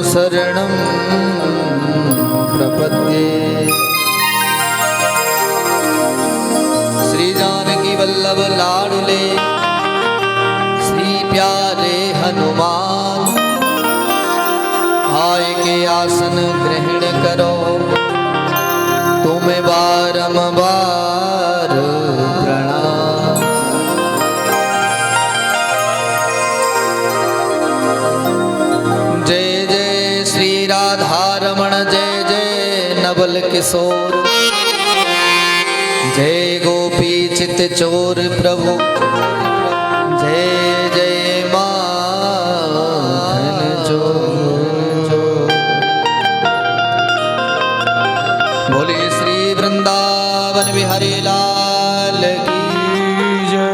शरणं प्रपद्ये। श्री जानकी वल्लभ लाडले श्री प्यारे हनुमान, आय के आसन ग्रहण करो तुम्हें बारंबार प्रणाम। जय जय श्री राधा रमण, जय जय नवल किशोर, जय गोपी चित चोर प्रभु, जय जय माखन चोर। बोले श्री वृंदावन बिहारी लाल की जय,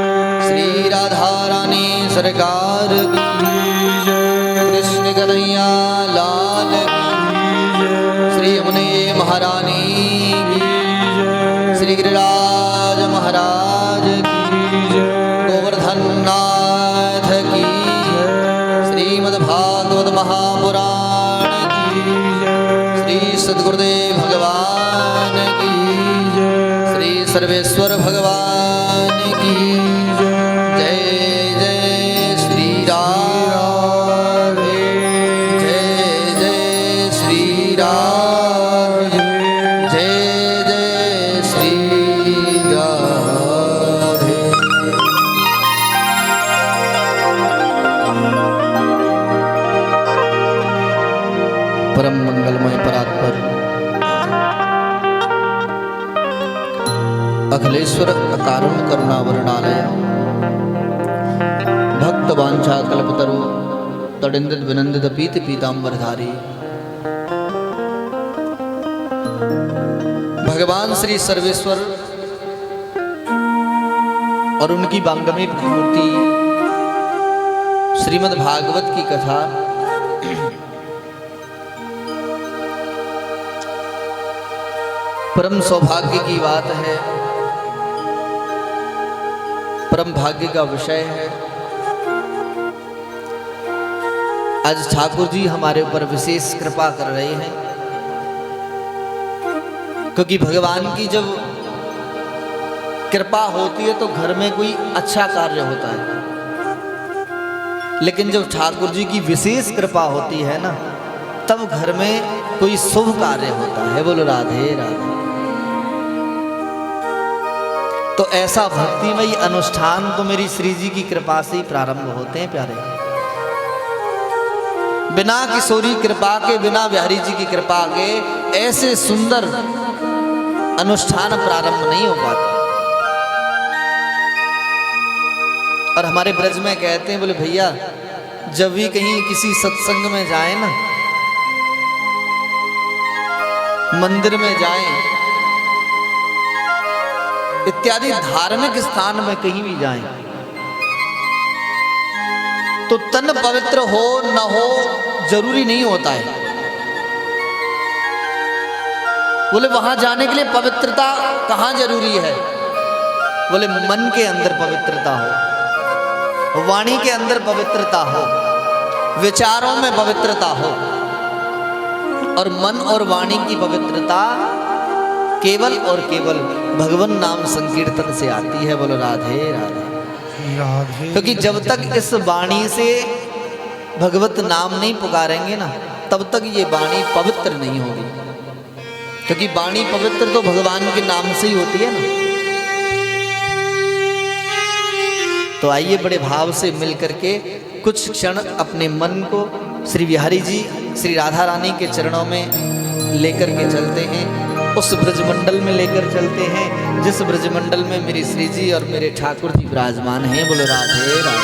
श्री राधा रानी सरकार की जय, कृष्ण कन्हैया लाल की जय, श्री यमुने महारानी की जय, श्री गिरिराज महाराज की जय, गोवर्धन नाथ की जय, श्रीमद् भागवत महापुराण की जय, श्री सद्गुरुदेव भगवान की जय, श्री सर्वेश्वर भगवान की जय। जय जय श्री राधे, जय जय श्री राधे, जय जय श्री राधे। परम मंगलमय परात्पर अखिलेश्वर अकारण करुणावरणालय भक्त वांछा कल्पतरु तडिंदित विनंदित पीत पीतांबरधारी भगवान श्री सर्वेश्वर और उनकी वांगमय प्रतिमूर्ति श्रीमद् भागवत की कथा परम सौभाग्य की बात है, परम भाग्य का विषय है। आज ठाकुर जी हमारे ऊपर विशेष कृपा कर रहे हैं, क्योंकि भगवान की जब कृपा होती है तो घर में कोई अच्छा कार्य होता है, लेकिन जब ठाकुर जी की विशेष कृपा होती है ना, तब घर में कोई शुभ कार्य होता है। बोलो राधे राधे। तो ऐसा भक्तिमय अनुष्ठान तो मेरी श्री जी की कृपा से ही प्रारंभ होते हैं प्यारे। बिना किशोरी कृपा के, बिना बिहारी जी की कृपा के ऐसे सुंदर अनुष्ठान प्रारंभ नहीं हो पाते। और हमारे ब्रज में कहते हैं, बोले भैया जब भी कहीं किसी सत्संग में जाए ना, मंदिर में जाएं, इत्यादि धार्मिक स्थान में कहीं भी जाएं, तो तन पवित्र हो न हो जरूरी नहीं होता है। बोले वहां जाने के लिए पवित्रता कहां जरूरी है? बोले मन के अंदर पवित्रता हो, वाणी के अंदर पवित्रता हो, विचारों में पवित्रता हो। और मन और वाणी की पवित्रता केवल और केवल भगवान नाम संकीर्तन से आती है। बोलो राधे राधे राधे। क्योंकि जब तक इस वाणी से भगवत नाम नहीं पुकारेंगे ना, तब तक ये वाणी पवित्र नहीं होगी। क्योंकि वाणी पवित्र तो भगवान के नाम से ही होती है ना। तो आइए बड़े भाव से मिल करके कुछ क्षण अपने मन को श्री बिहारी जी, श्री राधा रानी के चरणों में लेकर के चलते हैं, उस ब्रजमंडल में लेकर चलते हैं जिस ब्रजमंडल में मेरी श्री जी और मेरे ठाकुर जी विराजमान हैं। बोलो राधे राधे।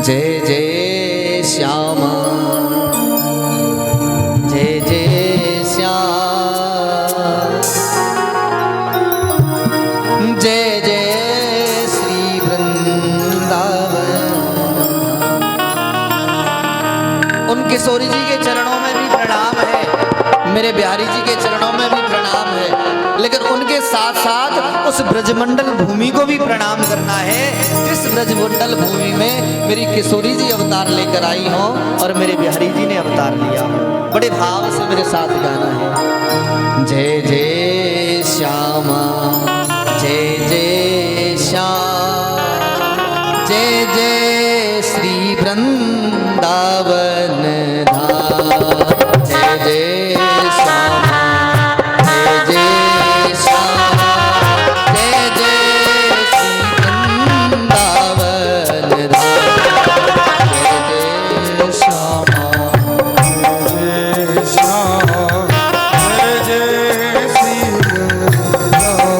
जय जय श्यामा, जय जय श्याम, जय जय श्री वृंदावन। उन किशोरी जी के चरणों में भी प्रणाम है, मेरे बिहारी जी के चरणों में भी प्रणाम है, लेकिन उनके साथ साथ उस ब्रजमंडल भूमि को भी प्रणाम करना है जिस ब्रजमंडल भूमि में मेरी किशोरी जी अवतार लेकर आई हो और मेरे बिहारी जी ने अवतार लिया हो। बड़े भाव से मेरे साथ गाना है। जय जय श्यामा जय जय श्याम, जय जय श्री वृंदावन धाम। जय जय श्यामा जय जय श्याम, जय जय श्री वृंदावन धाम। जय जय श्यामा जय श्याम जय जय श्री वृंदावन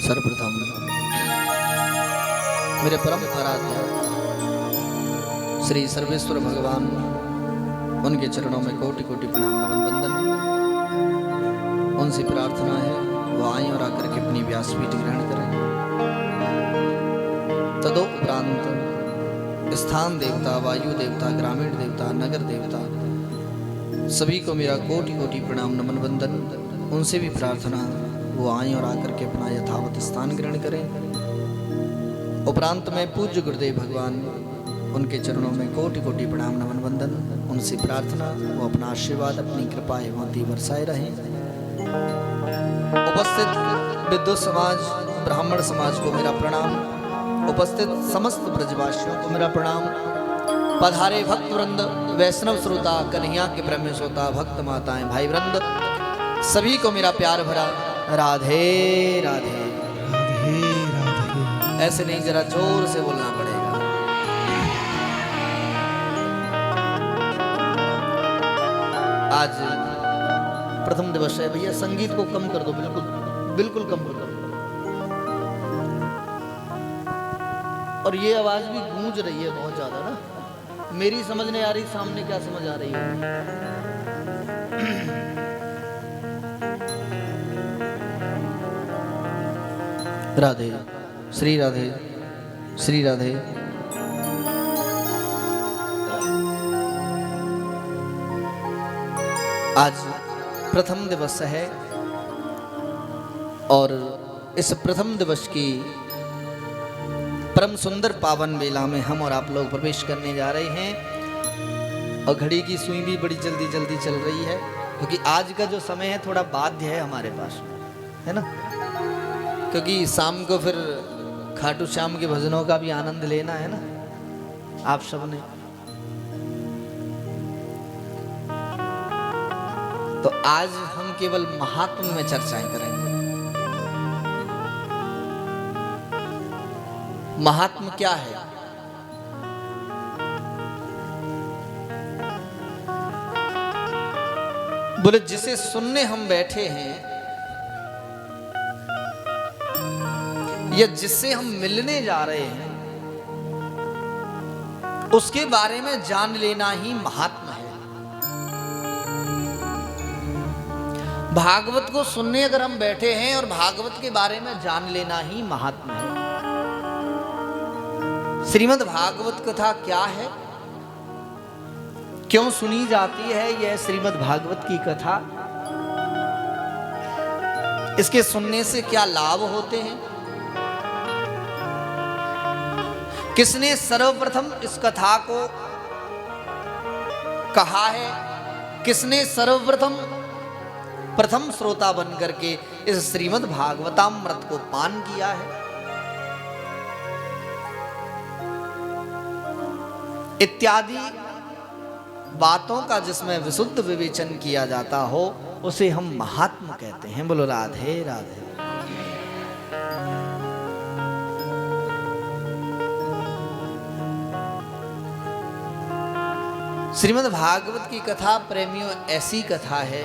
सर्वप्रथम मेरे परम आराध्य श्री सर्वेश्वर भगवान, उनके चरणों में कोटि कोटि प्रणाम नमन वंदन। उनसे प्रार्थना है वो आए और आकर के अपनी व्यासपीठ ग्रहण करें। तदोपरांत स्थान देवता, वायु देवता, ग्रामीण देवता, नगर देवता सभी को मेरा कोटि कोटि प्रणाम नमन वंदन। उनसे भी प्रार्थना वो आए और आकर के अपना यथावत स्थान ग्रहण करें। उपरांत में पूज्य गुरुदेव भगवान, उनके चरणों में कोटि कोटि प्रणाम नमन वंदन। उनसे प्रार्थना वो अपना आशीर्वाद, अपनी कृपा एवं दी बरसाए रहें। उपस्थित विद्वत समाज, ब्राह्मण समाज को मेरा प्रणाम। उपस्थित समस्त ब्रजवासियों को मेरा प्रणाम। पधारे भक्त वृंद, वैष्णव श्रोता, कन्हैया के प्रेम श्रोता, भक्त माताएं, भाई वृंद सभी को मेरा प्यार भरा राधे राधे राधे राधे। ऐसे नहीं, जरा जोर से बोलना पड़ेगा। आज प्रथम दिवस है भैया, संगीत को कम कर दो, बिल्कुल बिल्कुल कम कर दो। और ये आवाज भी गूंज रही है बहुत ज्यादा ना, मेरी समझ नहीं आ रही, सामने क्या समझ आ रही है। राधे श्री राधे श्री राधे। आज प्रथम दिवस है और इस प्रथम दिवस की परम सुंदर पावन वेला में हम और आप लोग प्रवेश करने जा रहे हैं। और घड़ी की सुई भी बड़ी जल्दी जल्दी चल रही है, क्योंकि आज का जो समय है थोड़ा बाध्य है हमारे पास, है ना। क्योंकि शाम को फिर खाटू श्याम के भजनों का भी आनंद लेना है ना आप सबने। तो आज हम केवल महात्म में चर्चाएं करेंगे। महात्म क्या है? बोले जिसे सुनने हम बैठे हैं या जिससे हम मिलने जा रहे हैं, उसके बारे में जान लेना ही महात्मा है। भागवत को सुनने अगर हम बैठे हैं और भागवत के बारे में जान लेना ही महात्मा है। श्रीमद् भागवत कथा क्या है, क्यों सुनी जाती है यह श्रीमद् भागवत की कथा, इसके सुनने से क्या लाभ होते हैं, किसने सर्वप्रथम इस कथा को कहा है, किसने सर्वप्रथम प्रथम श्रोता बन करके इस श्रीमद् भागवतामृत को पान किया है, इत्यादि बातों का जिसमें विशुद्ध विवेचन किया जाता हो उसे हम महात्मा कहते हैं। बोलो राधे राधे। श्रीमद् भागवत की कथा प्रेमियों ऐसी कथा है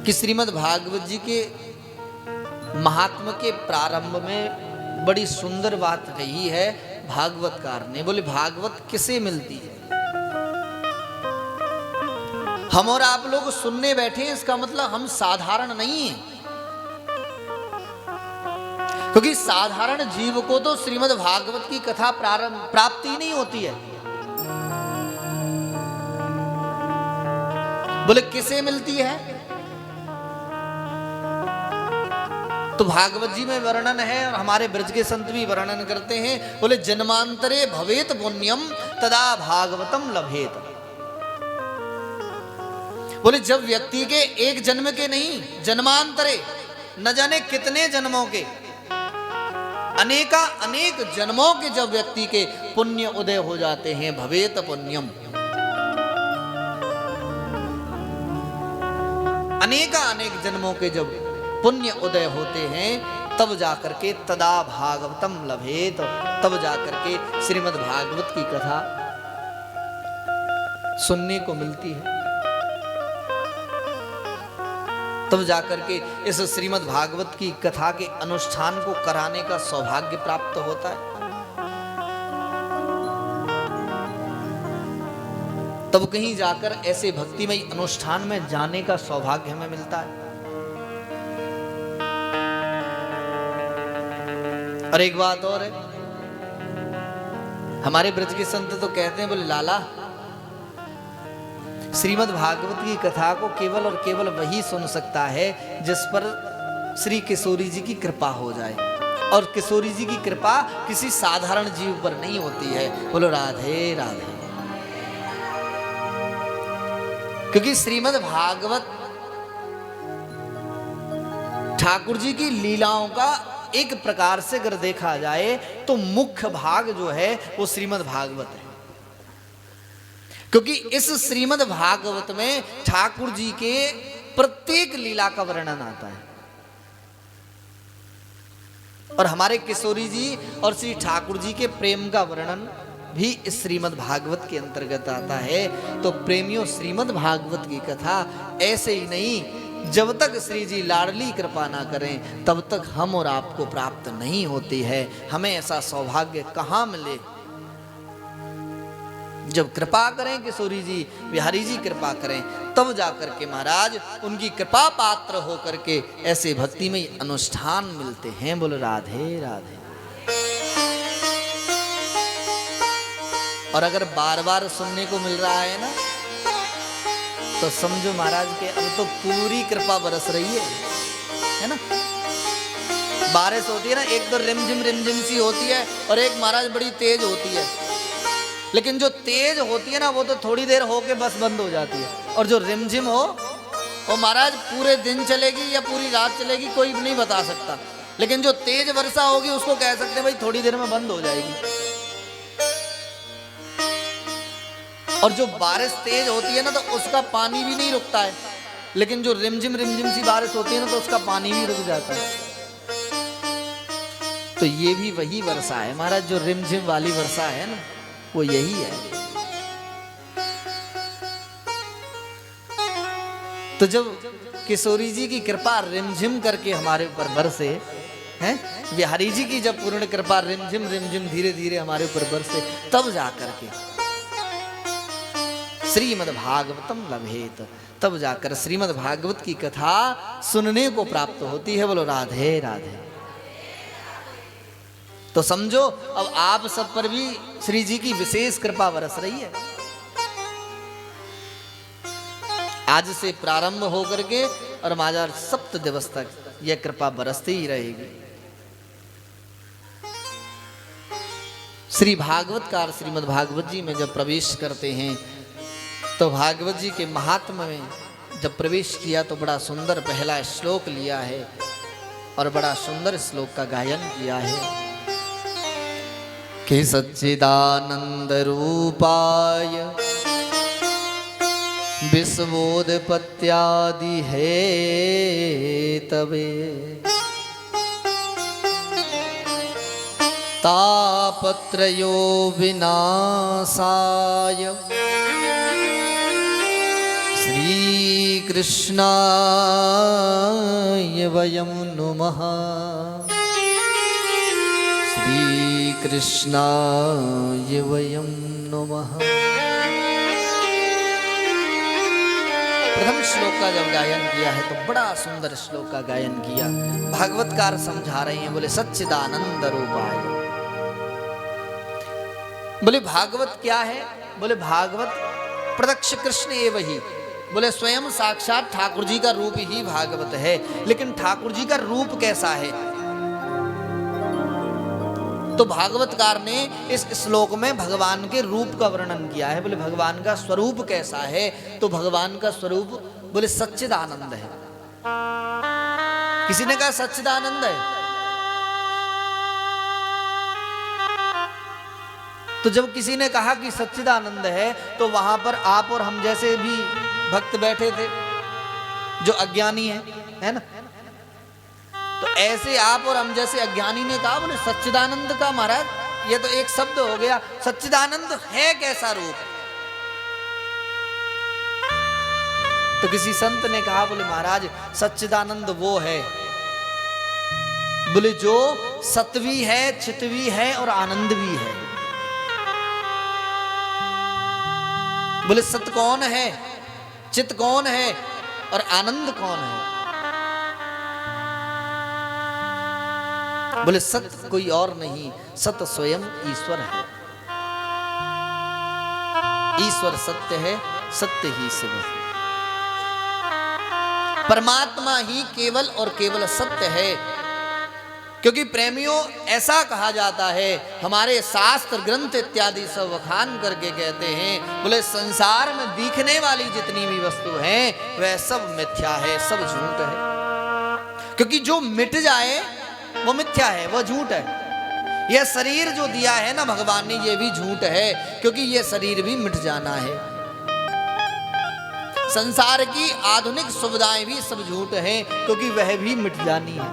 कि श्रीमद् भागवत जी के महात्मा के प्रारंभ में बड़ी सुंदर बात कही है भागवतकार ने। बोले भागवत किसे मिलती है? हम और आप लोग सुनने बैठे हैं, इसका मतलब हम साधारण नहीं हैं, क्योंकि साधारण जीव को तो श्रीमद् भागवत की कथा प्राप्ति नहीं होती है। बोले किसे मिलती है? तो भागवत जी में वर्णन है और हमारे ब्रज के संत भी वर्णन करते हैं। बोले जन्मांतरे भवेत पुण्यम तदा भागवतम लभेत। बोले जब व्यक्ति के एक जन्म के नहीं, जन्मांतरे न जाने कितने जन्मों के, अनेक जन्मों के जब व्यक्ति के पुण्य उदय हो जाते हैं, भवेत पुण्यम, अनेक जन्मों के जब पुण्य उदय होते हैं तब जाकर के तदा भागवतम लभेत, तब जाकर के श्रीमद् भागवत की कथा सुनने को मिलती है, तब जाकर के इस श्रीमद् भागवत की कथा के अनुष्ठान को कराने का सौभाग्य प्राप्त होता है। तब कहीं जाकर ऐसे भक्तिमय अनुष्ठान में जाने का सौभाग्य हमें मिलता है। और एक बात और है, हमारे ब्रज के संत तो कहते हैं, बोले लाला श्रीमद् भागवत की कथा को केवल और केवल वही सुन सकता है जिस पर श्री किशोरी जी की कृपा हो जाए, और किशोरी जी की कृपा किसी साधारण जीव पर नहीं होती है। बोलो राधे राधे। क्योंकि श्रीमद् भागवत ठाकुर जी की लीलाओं का एक प्रकार से अगर देखा जाए तो मुख्य भाग जो है वो श्रीमद् भागवत है। क्योंकि इस श्रीमद् भागवत में ठाकुर जी के प्रत्येक लीला का वर्णन आता है, और हमारे किशोरी जी और श्री ठाकुर जी के प्रेम का वर्णन भी इस श्रीमद् भागवत के अंतर्गत आता है। तो प्रेमियों, श्रीमद् भागवत की कथा ऐसे ही नहीं, जब तक श्री जी लाडली कृपा ना करें तब तक हम और आपको प्राप्त नहीं होती है। हमें ऐसा सौभाग्य कहाँ मिले? जब कृपा करें किशोरी जी, बिहारी जी कृपा करें, तब जाकर के महाराज उनकी कृपा पात्र होकर के ऐसे भक्ति में अनुष्ठान मिलते हैं। बोलो राधे राधे। और अगर बार बार सुनने को मिल रहा है ना, तो समझो महाराज के अब तो पूरी कृपा बरस रही है ना। बारिश होती है ना, एक तो रिमझिम सी होती है, और एक महाराज बड़ी तेज होती है। लेकिन जो तेज होती है ना वो तो थोड़ी देर होके बस बंद हो जाती है, और जो रिमझिम हो वो महाराज पूरे दिन चलेगी या पूरी रात चलेगी कोई नहीं बता सकता। लेकिन जो तेज वर्षा होगी उसको कह सकते हैं भाई थोड़ी देर में बंद हो जाएगी। और जो बारिश तेज होती है ना तो उसका पानी भी नहीं रुकता है, लेकिन जो रिमझिम सी बारिश होती है ना तो उसका पानी भी रुक जाता है। तो ये भी वही वर्षा है महाराज, जो रिमझिम वाली वर्षा है ना वो यही है। तो जब किशोरी जी की कृपा रिमझिम करके हमारे ऊपर बरसे हैं, बिहारी जी की जब पूर्ण कृपा रिमझिम धीरे धीरे हमारे ऊपर बरसे, तब जाकर के श्रीमद् भागवतम लभेत, तब जाकर श्रीमद् भागवत की कथा सुनने को प्राप्त होती है। बोलो राधे राधे। तो समझो अब आप सब पर भी श्री जी की विशेष कृपा बरस रही है। आज से प्रारंभ होकर के और माजार सप्त दिवस तक यह कृपा बरसती ही रहेगी। श्री भागवतकार श्रीमद् भागवत जी में जब प्रवेश करते हैं तो भागवत जी के महात्म्य में जब प्रवेश किया तो बड़ा सुंदर पहला श्लोक लिया है और बड़ा सुंदर श्लोक का गायन किया है कि सच्चिदानंद रूपाय विश्वोत्पत्त्यादि है तवे तापत्रयो विनाशाय श्री कृष्णाय वयं नुमः श्री कृष्णाय वयं नुमः। प्रथम श्लोक का जब गायन किया है तो बड़ा सुंदर श्लोक का गायन किया। भागवतकार समझा रहे हैं, बोले सच्चिदानंद रूपाय। बोले भागवत क्या है? बोले भागवत प्रत्यक्ष कृष्ण एव ही। बोले स्वयं साक्षात ठाकुर जी का रूप ही भागवत है। लेकिन ठाकुर जी का रूप कैसा है? तो भागवतकार ने इस श्लोक में भगवान के रूप का वर्णन किया है। बोले भगवान का स्वरूप कैसा है? तो भगवान का स्वरूप बोले सच्चिदानंद है। किसी ने कहा सच्चिदानंद है, तो जब किसी ने कहा कि सच्चिदानंद है तो वहां पर आप और हम जैसे भी भक्त बैठे थे जो अज्ञानी है ना। तो तो ऐसे आप और हम जैसे अज्ञानी ने कहा बोले सच्चिदानंद का महाराज ये तो एक शब्द हो गया, सच्चिदानंद है कैसा रूप? तो किसी संत ने कहा बोले महाराज सच्चिदानंद वो है बोले जो सत्वी है, चितवी है और आनंद भी है। बोले सत कौन है, चित कौन है और आनंद कौन है? बोले सत कोई और नहीं, सत स्वयं ईश्वर है। ईश्वर सत्य है, सत्य ही शिव है। परमात्मा ही केवल और केवल सत्य है। क्योंकि प्रेमियों ऐसा कहा जाता है, हमारे शास्त्र ग्रंथ इत्यादि सब वखान करके कहते हैं बोले संसार में दिखने वाली जितनी भी वस्तु है वह सब मिथ्या है, सब झूठ है। क्योंकि जो मिट जाए वो मिथ्या है, वो झूठ है। यह शरीर जो दिया है ना भगवान ने ये भी झूठ है, क्योंकि यह शरीर भी मिट जाना है। संसार की आधुनिक सुविधाएं भी सब झूठ है, क्योंकि वह भी मिट जानी है।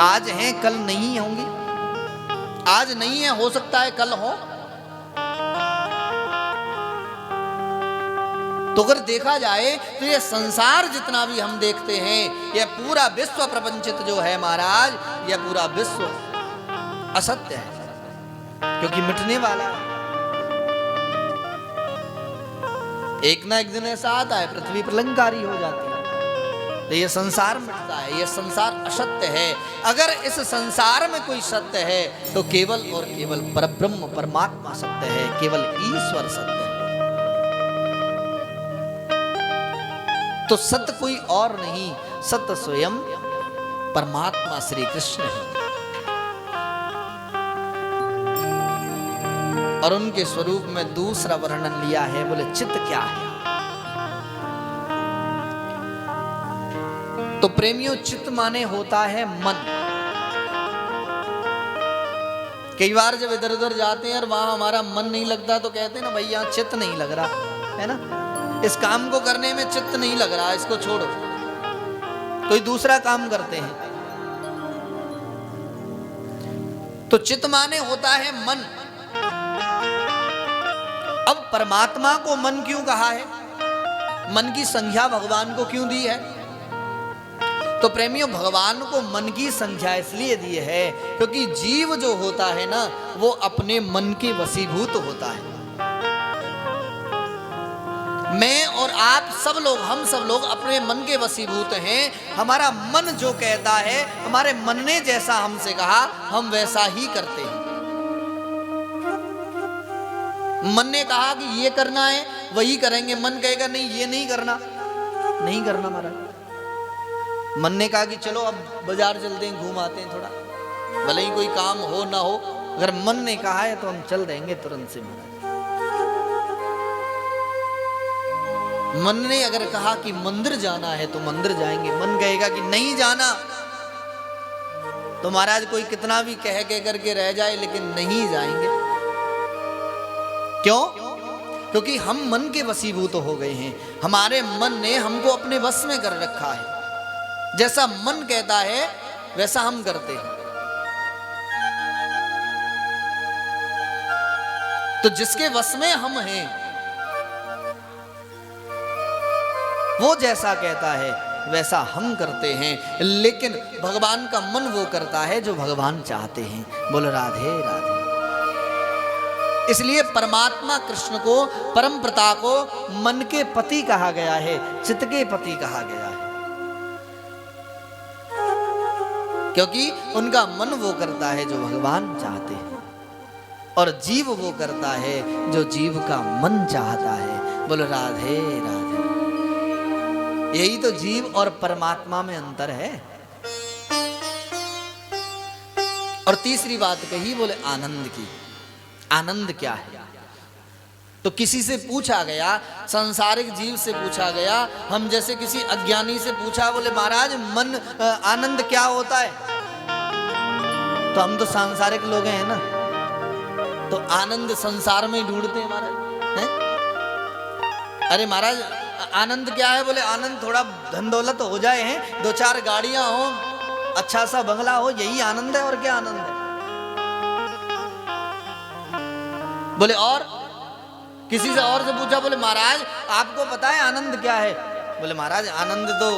आज हैं कल नहीं होंगी, आज नहीं है हो सकता है कल हो। तो अगर देखा जाए तो ये संसार जितना भी हम देखते हैं, यह पूरा विश्व प्रपंचित जो है महाराज, यह पूरा विश्व असत्य है, क्योंकि मिटने वाला है। एक ना एक दिन ऐसा आता है पृथ्वी प्रलंकारी हो जाती है, तो ये संसार मिटता है, ये संसार असत्य है। अगर इस संसार में कोई सत्य है तो केवल और केवल परब्रह्म परमात्मा सत्य है, केवल ईश्वर सत्य है। तो सत्य कोई और नहीं, सत्य स्वयं परमात्मा श्री कृष्ण है। और उनके स्वरूप में दूसरा वर्णन लिया है, बोले चित्त क्या है? तो प्रेमियों चित्त माने होता है मन। कई बार जब इधर उधर जाते हैं और वहां हमारा मन नहीं लगता तो कहते हैं ना भाई यहाँ चित्त नहीं लग रहा है ना, इस काम को करने में चित्त नहीं लग रहा, इसको छोड़ो, कोई दूसरा काम करते हैं। तो चित्त माने होता है मन। अब परमात्मा को मन क्यों कहा है, मन की संख्या भगवान को क्यों दी है? तो प्रेमियों भगवान को मन की संख्या इसलिए दी है क्योंकि जीव जो होता है ना वो अपने मन के वशीभूत होता है। मैं और आप सब लोग, हम सब लोग अपने मन के वशीभूत हैं। हमारा मन जो कहता है, हमारे मन ने जैसा हमसे कहा हम वैसा ही करते हैं। मन ने कहा कि ये करना है वही करेंगे, मन कहेगा नहीं ये नहीं करना, नहीं करना महाराज। मन ने कहा कि चलो अब बाजार चलते हैं, घूम आते हैं थोड़ा, भले ही कोई काम हो ना हो, अगर मन ने कहा है तो हम चल देंगे तुरंत से महाराज। मन ने अगर कहा कि मंदिर जाना है तो मंदिर जाएंगे, मन कहेगा कि नहीं जाना तो महाराज कोई कितना भी कह के करके रह जाए लेकिन नहीं जाएंगे। क्यों? क्योंकि हम मन के वशीभूत हो गए हैं। हमारे मन ने हमको अपने वश में कर रखा है, जैसा मन कहता है वैसा हम करते हैं। तो जिसके वश में हम हैं वो जैसा कहता है वैसा हम करते हैं, लेकिन भगवान का मन वो करता है जो भगवान चाहते हैं। बोल राधे राधे। इसलिए परमात्मा कृष्ण को, परम पिता को मन के पति कहा गया है, चित्त के पति कहा गया है, क्योंकि उनका मन वो करता है जो भगवान चाहते हैं और जीव वो करता है जो जीव का मन चाहता है। बोलो राधे राधे। यही तो जीव और परमात्मा में अंतर है। और तीसरी बात कही, बोले आनंद की। आनंद क्या है? तो किसी से पूछा गया, सांसारिक जीव से पूछा गया, हम जैसे किसी अज्ञानी से पूछा, बोले महाराज मन आनंद क्या होता है? तो हम तो सांसारिक लोग हैं ना, तो आनंद संसार में ढूंढते हैं महाराज हैं? अरे महाराज आनंद क्या है? बोले आनंद थोड़ा धन दौलत हो जाए हैं, 2-4 गाड़ियां हो, अच्छा सा बंगला हो, यही आनंद है और क्या आनंद है? बोले और किसी से और से पूछा, बोले महाराज आपको पता है आनंद क्या है? बोले महाराज आनंद तो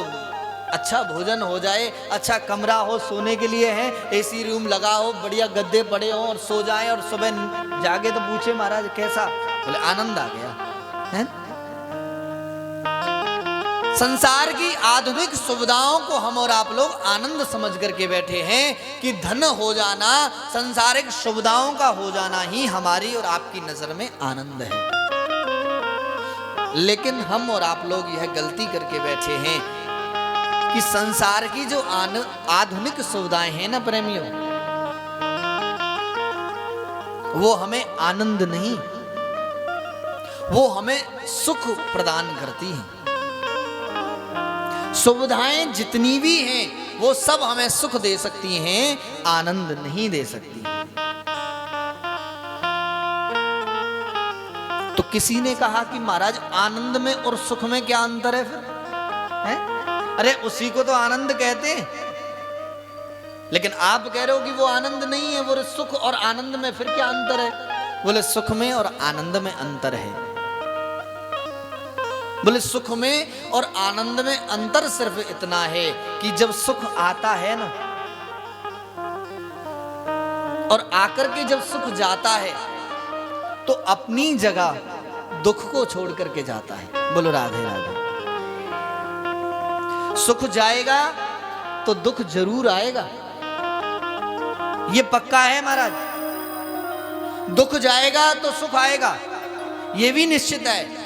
अच्छा भोजन हो जाए, अच्छा कमरा हो सोने के लिए है, एसी रूम लगा हो, बढ़िया गद्दे पड़े हो और सो जाए और सुबह जागे तो पूछे महाराज कैसा? बोले आनंद आ गया है? संसार की आधुनिक सुविधाओं को हम और आप लोग आनंद समझ करके बैठे हैं कि धन हो जाना, संसारिक सुविधाओं का हो जाना ही हमारी और आपकी नजर में आनंद है। लेकिन हम और आप लोग यह गलती करके बैठे हैं कि संसार की जो आधुनिक सुविधाएं हैं ना प्रेमियों, वो हमें आनंद नहीं, वो हमें सुख प्रदान करती हैं। सुविधाएं जितनी भी हैं वो सब हमें सुख दे सकती हैं, आनंद नहीं दे सकती। तो किसी ने कहा कि महाराज आनंद में और सुख में क्या अंतर है फिर? है? अरे उसी को तो आनंद कहते हैं, लेकिन आप कह रहे हो कि वो आनंद नहीं है, वो सुख और आनंद में फिर क्या अंतर है? बोले सुख में और आनंद में अंतर है। बोले सुख में और आनंद में अंतर सिर्फ इतना है कि जब सुख आता है ना, और आकर के जब सुख जाता है तो अपनी जगह दुख को छोड़ करके जाता है। बोलो राधे राधे। सुख जाएगा तो दुख जरूर आएगा, ये पक्का है महाराज। दुख जाएगा तो सुख आएगा, ये भी निश्चित है।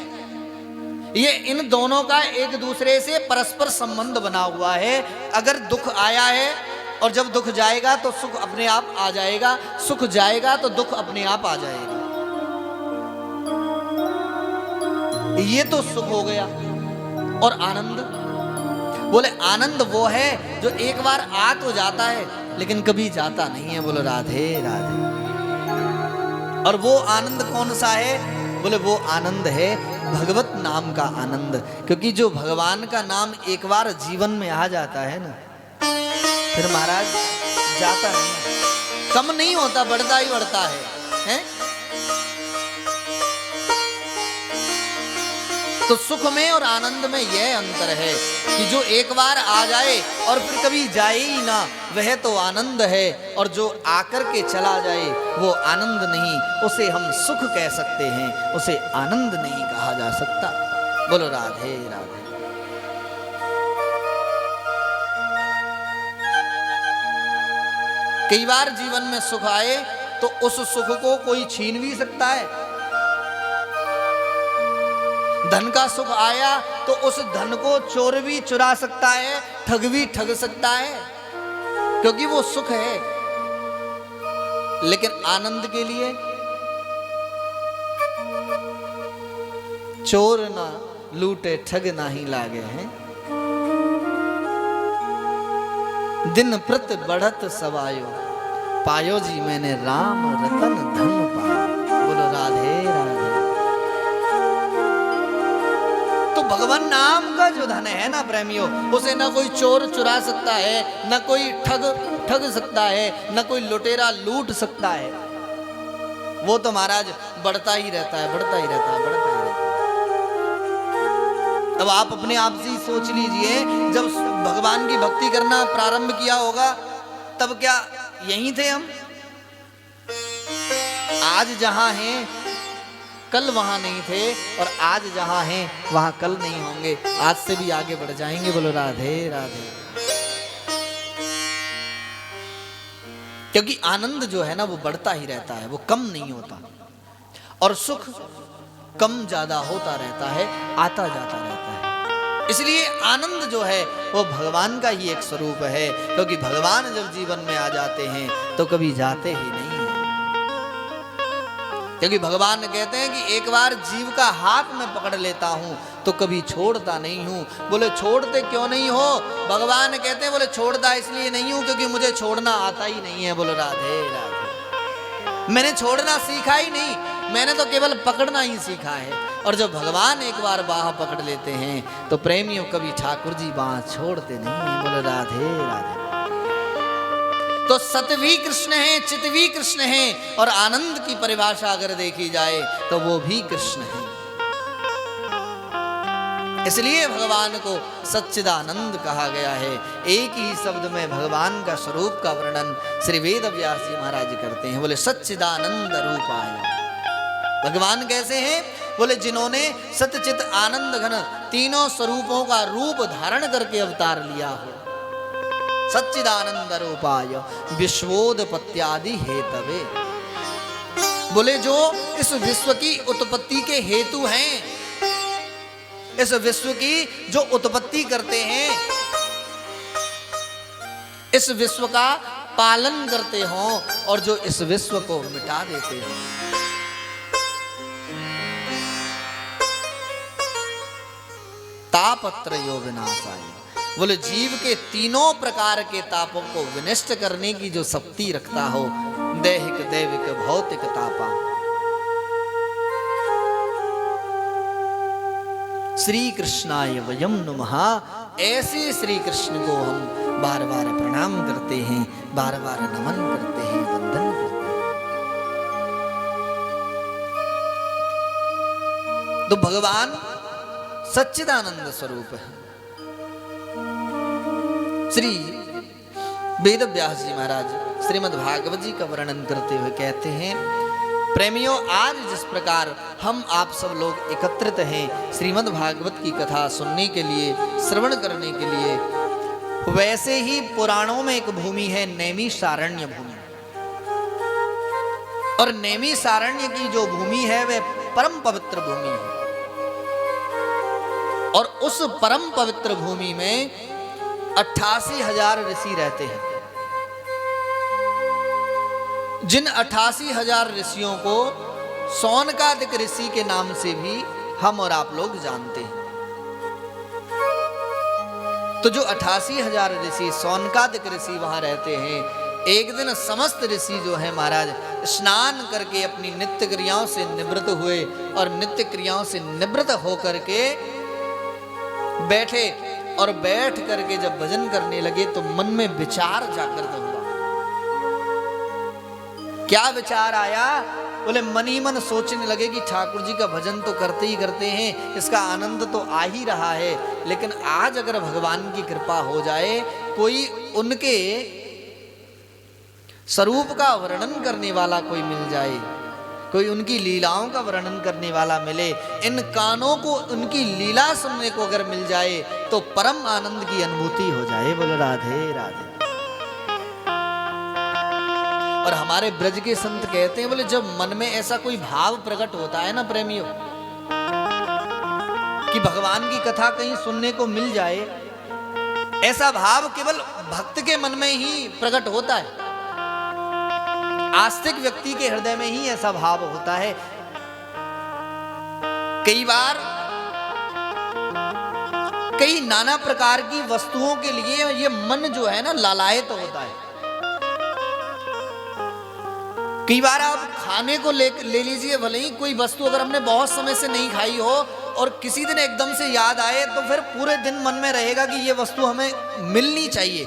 ये इन दोनों का एक दूसरे से परस्पर संबंध बना हुआ है। अगर दुख आया है और जब दुख जाएगा तो सुख अपने आप आ जाएगा, सुख जाएगा तो दुख अपने आप आ जाएगा। ये तो सुख हो गया। और आनंद, बोले आनंद वो है जो एक बार आ तो जाता है लेकिन कभी जाता नहीं है। बोलो राधे राधे। और वो आनंद कौन सा है? बोले वो आनंद है भगवत नाम का आनंद। क्योंकि जो भगवान का नाम एक बार जीवन में आ जाता है ना, फिर महाराज जाता नहीं, कम नहीं होता, बढ़ता ही बढ़ता है? तो सुख में और आनंद में यह अंतर है कि जो एक बार आ जाए और फिर कभी जाए ही ना, वह तो आनंद है। और जो आकर के चला जाए वो आनंद नहीं, उसे हम सुख कह सकते हैं, उसे आनंद नहीं कहा जा सकता। बोलो राधे राधे। कई बार जीवन में सुख आए तो उस सुख को कोई छीन भी सकता है। धन का सुख आया तो उस धन को चोर भी चुरा सकता है, ठग भी ठग सकता है, क्योंकि वो सुख है। लेकिन आनंद के लिए चोर ना लूटे ठग ना ही लागे हैं, दिन प्रति बढ़त सवायो, पायो जी मैंने राम रतन धन पायो। बोलो राधे राधे। तो भगवान नाम का जो धन है ना प्रेमियों, उसे ना कोई चोर चुरा सकता है, ना कोई ठग सकता है, ना कोई लुटेरा लूट सकता है। वो तो महाराज बढ़ता ही रहता है, बढ़ता ही रहता है, बढ़ता ही रहता है। अब आप अपने आप से ही सोच लीजिए, जब भगवान की भक्ति करना प्रारंभ किया होगा तब क्या यहीं थे हम? आज जहां हैं कल वहां नहीं थे, और आज जहां हैं वहां कल नहीं होंगे। आज से भी आगे बढ़ जाएंगे। बोलो राधे राधे। क्योंकि आनंद जो है ना वो बढ़ता ही रहता है, वो कम नहीं होता, और सुख कम ज्यादा होता रहता है, आता जाता रहता है। इसलिए आनंद जो है वो भगवान का ही एक स्वरूप है। क्योंकि भगवान जब जीवन में आ जाते हैं तो कभी जाते ही नहीं है। क्योंकि भगवान कहते हैं कि एक बार जीव का हाथ में पकड़ लेता हूं तो कभी छोड़ता नहीं हूं। बोले छोड़ते क्यों नहीं हो? भगवान कहते हैं बोले छोड़ता इसलिए नहीं हूं क्योंकि मुझे छोड़ना आता ही नहीं है। बोलो राधे राधे। मैंने छोड़ना सीखा ही नहीं, मैंने तो केवल पकड़ना ही सीखा है। और जब भगवान एक बार बाह पकड़ लेते हैं तो प्रेमियों कभी ठाकुर जी बाह छोड़ते नहीं है। बोलो राधे राधे। तो सत भी कृष्ण है, चित भी कृष्ण है, और आनंद की परिभाषा अगर देखी जाए तो वो भी कृष्ण है। इसलिए भगवान को सच्चिदानंद कहा गया है। एक ही शब्द में भगवान का स्वरूप का वर्णन श्री वेद व्यास जी महाराज करते हैं। बोले सच्चिदानंद रूपाय। भगवान कैसे हैं? बोले जिन्होंने सतचित आनंद घन तीनों स्वरूपों का रूप धारण करके अवतार लिया हो। सच्चिदानंद रूपाय विश्वोत्पत्त्यादि हेतवे। बोले जो इस विश्व की उत्पत्ति के हेतु हैं, इस विश्व की जो उत्पत्ति करते हैं, इस विश्व का पालन करते हो और जो इस विश्व को मिटा देते हो। तापत्रयो विनाशाय। बोले जीव के तीनों प्रकार के तापों को विनष्ट करने की जो शक्ति रखता हो, दैहिक दैविक भौतिक तापा। श्री कृष्णाय वयम नमः। ऐसे श्री कृष्ण को हम बार बार प्रणाम करते हैं, बार बार नमन करते हैं, वंदन करते हैं। तो भगवान सच्चिदानंद स्वरूप है। श्री वेद व्यास जी महाराज श्रीमद् भागवत जी का वर्णन करते हुए कहते हैं, प्रेमियों, आज जिस प्रकार हम आप सब लोग एकत्रित हैं श्रीमद् भागवत की कथा सुनने के लिए, श्रवण करने के लिए, वैसे ही पुराणों में एक भूमि है नैमिषारण्य भूमि। और नैमिषारण्य की जो भूमि है वह परम पवित्र भूमि है। और उस परम पवित्र भूमि में 88,000 ऋषि रहते हैं। जिन 88,000 ऋषियों को सौनकादिक ऋषि के नाम से भी हम और आप लोग जानते हैं। तो जो 88,000 ऋषि सौनकादिक ऋषि वहां रहते हैं, एक दिन समस्त ऋषि जो है महाराज स्नान करके अपनी नित्य क्रियाओं से निवृत्त हुए और नित्य क्रियाओं से निवृत्त होकर के बैठे और बैठ करके जब भजन करने लगे तो मन में विचार जागृत हुआ। क्या विचार आया? बोले मन ही मन सोचने लगे कि ठाकुर जी का भजन तो करते ही करते हैं, इसका आनंद तो आ ही रहा है, लेकिन आज अगर भगवान की कृपा हो जाए, कोई उनके स्वरूप का वर्णन करने वाला कोई मिल जाए, कोई उनकी लीलाओं का वर्णन करने वाला मिले, इन कानों को उनकी लीला सुनने को अगर मिल जाए तो परम आनंद की अनुभूति हो जाए। बोलो राधे राधे। और हमारे ब्रज के संत कहते हैं, बोले जब मन में ऐसा कोई भाव प्रकट होता है ना प्रेमियों, कि भगवान की कथा कहीं सुनने को मिल जाए, ऐसा भाव केवल भक्त के मन में ही प्रकट होता है। आस्तिक व्यक्ति के हृदय में ही ऐसा भाव होता है। कई बार कई नाना प्रकार की वस्तुओं के लिए ये मन जो है ना लालायित होता है। कई बार आप खाने को ले लीजिए, भले ही कोई वस्तु अगर हमने बहुत समय से नहीं खाई हो और किसी दिन एकदम से याद आए तो फिर पूरे दिन मन में रहेगा कि ये वस्तु हमें मिलनी चाहिए।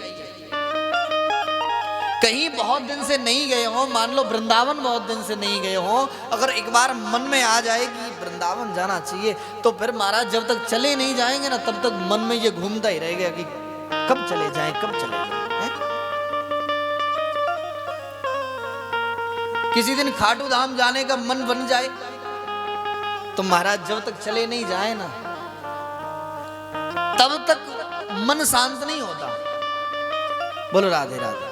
कहीं बहुत दिन से नहीं गए हो, मान लो वृंदावन बहुत दिन से नहीं गए हो, अगर एक बार मन में आ जाए कि वृंदावन जाना चाहिए, तो फिर महाराज जब तक चले नहीं जाएंगे ना, तब तक मन में ये घूमता ही रहेगा कि कब चले जाएं, कब चले जाएं। किसी दिन खाटू धाम जाने का मन बन जाए तो महाराज जब तक चले नहीं जाए ना, तब तक मन शांत नहीं होता। बोलो राधे राधे।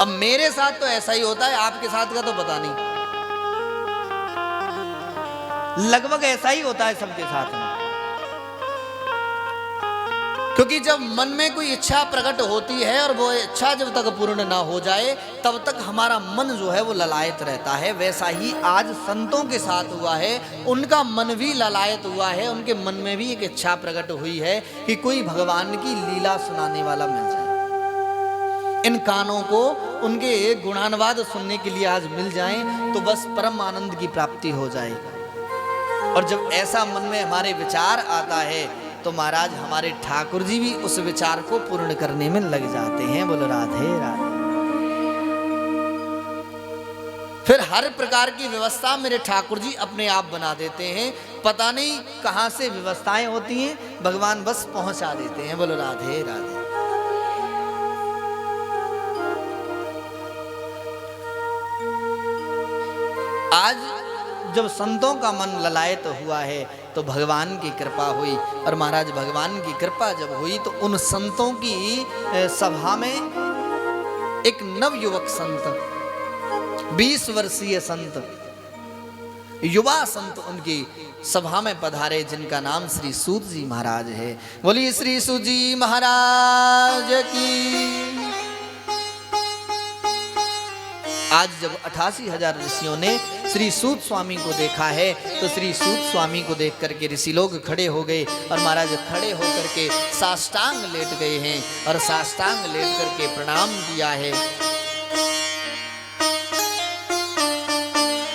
अब मेरे साथ तो ऐसा ही होता है, आपके साथ का तो पता नहीं, लगभग ऐसा ही होता है सबके साथ में। क्योंकि जब मन में कोई इच्छा प्रकट होती है और वो इच्छा जब तक पूर्ण ना हो जाए तब तक हमारा मन जो है वो ललायत रहता है। वैसा ही आज संतों के साथ हुआ है, उनका मन भी ललायत हुआ है, उनके मन में भी एक इच्छा प्रकट हुई है कि कोई भगवान की लीला सुनाने वाला मिल जाए, इन कानों को उनके गुणानुवाद सुनने के लिए आज मिल जाए तो बस परम आनंद की प्राप्ति हो जाए। और जब ऐसा मन में हमारे विचार आता है तो महाराज हमारे ठाकुर जी भी उस विचार को पूर्ण करने में लग जाते हैं। बोलो राधे राधे। फिर हर प्रकार की व्यवस्था मेरे ठाकुर जी अपने आप बना देते हैं। पता नहीं कहां से व्यवस्थाएं होती हैं, भगवान बस पहुंचा देते हैं। बोलो राधे राधे। आज जब संतों का मन ललायत हुआ है तो भगवान की कृपा हुई, और महाराज भगवान की कृपा जब हुई तो उन संतों की सभा में एक नवयुवक संत, 20 वर्षीय संत, युवा संत उनकी सभा में पधारे, जिनका नाम श्री सूत जी महाराज है। बोलिए श्री सूत जी महाराज की। आज जब 88,000 ऋषियों ने श्री सूत स्वामी को देखा है तो श्री सूत स्वामी को देख करके ऋषि लोग खड़े हो गए, और महाराज खड़े होकर के साष्टांग लेट गए हैं, और साष्टांग लेट करके प्रणाम किया है।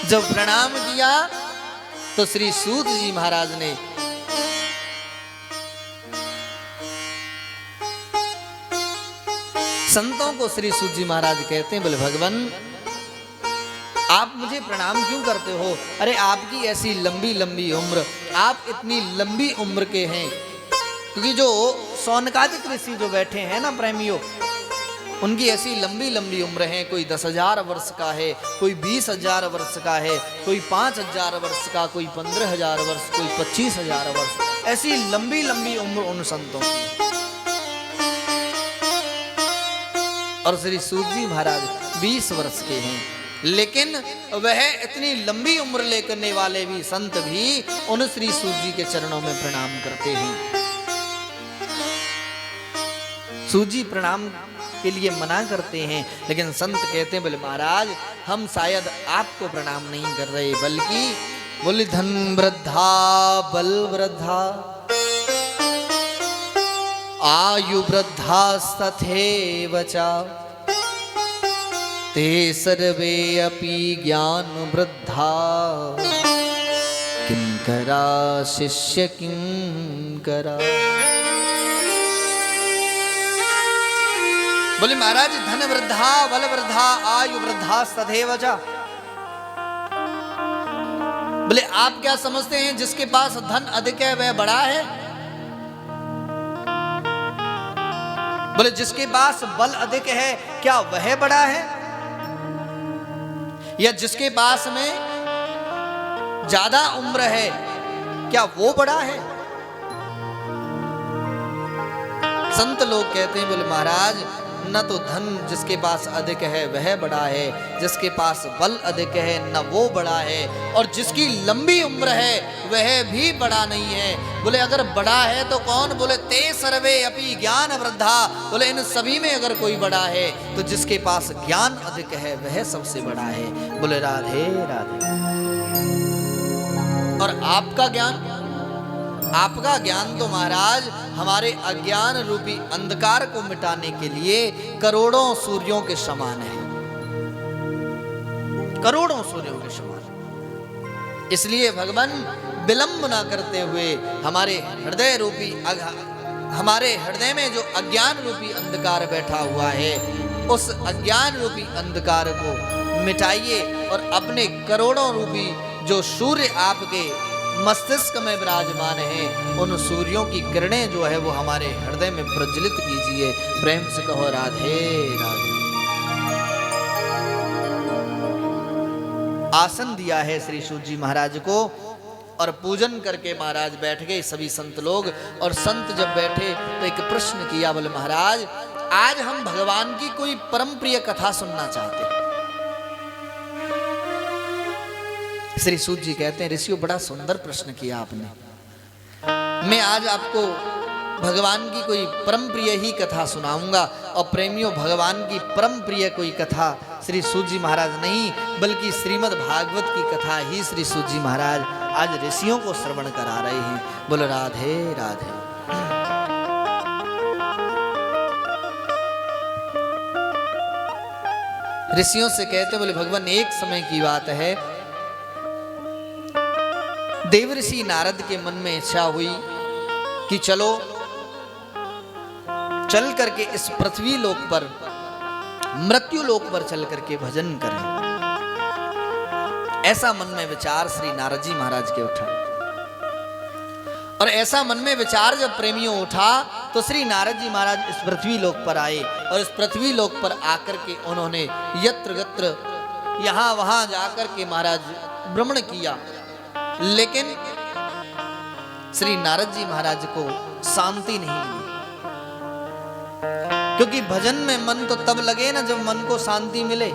जब प्रणाम किया तो श्री सूत जी महाराज ने संतों को, श्री सूत जी महाराज कहते हैं, बोले भगवान आप मुझे प्रणाम क्यों करते हो? अरे आपकी ऐसी लंबी लंबी उम्र, आप इतनी लंबी उम्र के हैं, क्योंकि जो सौनकादिक ऋषि जो बैठे हैं ना प्रेमियों, उनकी ऐसी लंबी लंबी उम्र है। कोई 10,000 वर्ष का है, कोई 20,000 वर्ष का है, कोई 5,000 वर्ष का, कोई 15,000 वर्ष, कोई 25,000 वर्ष, ऐसी लंबी लंबी उम्र उन संतों की। और श्री सूत जी महाराज 20 वर्ष के हैं, लेकिन वह इतनी लंबी उम्र लेकर वाले भी संत भी उन श्री सूत जी के चरणों में प्रणाम करते हैं। सूत जी प्रणाम के लिए मना करते हैं, लेकिन संत कहते हैं, बोले महाराज हम शायद आपको प्रणाम नहीं कर रहे, बल्कि बोले धन वृद्धा बल वृद्धा आयु वृद्धा तथैव च ते सर्वे अपि ज्ञान वृद्धा किंकरा शिष्य किंकरा। बोले महाराज धन वृद्धा बल वृद्धा आयु वृद्धा तथैव च। बोले आप क्या समझते हैं जिसके पास धन अधिक है वह बड़ा है? बोले जिसके पास बल अधिक है क्या वह बड़ा है, या जिसके पास में ज्यादा उम्र है क्या वो बड़ा है? संत लोग कहते हैं, बोले महाराज न तो धन जिसके पास अधिक है वह बड़ा है, जिसके पास बल अधिक है न वो बड़ा है, और जिसकी लंबी उम्र है वह भी बड़ा नहीं है। बोले अगर बड़ा है तो कौन? बोले ते सर्वे अपि ज्ञान वृद्धा। बोले इन सभी में अगर कोई बड़ा है तो जिसके पास ज्ञान अधिक है वह सबसे बड़ा है। बोले राधे राधे। और आपका ज्ञान, आपका ज्ञान तो महाराज हमारे अज्ञान रूपी अंधकार को मिटाने के लिए करोड़ों सूर्यों के समान है, करोड़ों सूर्यों के समान। इसलिए भगवान विलंब ना करते हुए हमारे हृदय रूपी, हमारे हृदय में जो अज्ञान रूपी अंधकार बैठा हुआ है उस अज्ञान रूपी अंधकार को मिटाइए, और अपने करोड़ों रूपी जो सूर्य आपके मस्तिष्क में विराजमान है उन सूर्यों की किरणें जो है वो हमारे हृदय में प्रज्वलित कीजिए। प्रेम से कहो राधे राधे। आसन दिया है श्री सूत जी महाराज को, और पूजन करके महाराज बैठ गए सभी संत लोग। और संत जब बैठे तो एक प्रश्न किया, बोले महाराज आज हम भगवान की कोई परम प्रिय कथा सुनना चाहते हैं। श्री सूत जी कहते हैं, ऋषियों बड़ा सुंदर प्रश्न किया आपने। मैं आज आपको भगवान की कोई परम प्रिय ही कथा सुनाऊंगा, और प्रेमियों भगवान की परम प्रिय कोई कथा श्री सूत जी महाराज नहीं बल्कि श्रीमद् भागवत की कथा ही श्री सूत जी महाराज आज ऋषियों को श्रवण करा रहे हैं। बोलो राधे राधे। ऋषियों से कहते, बोले भगवान एक समय की बात है, देवर्षि नारद के मन में इच्छा हुई कि चलो चल करके इस पृथ्वी लोक पर, मृत्यु लोक पर चल करके भजन करें। ऐसा मन में विचार श्री नारद जी महाराज के उठा। और ऐसा मन में विचार जब प्रेमियों उठा तो श्री नारद जी महाराज इस पृथ्वी लोक पर आए। और इस पृथ्वी लोक पर आकर के उन्होंने यत्र यत्र यहां वहां जाकर के महाराज भ्रमण किया, लेकिन श्री नारद जी महाराज को शांति नहीं मिली। क्योंकि भजन में मन तो तब लगे ना जब मन को शांति मिले।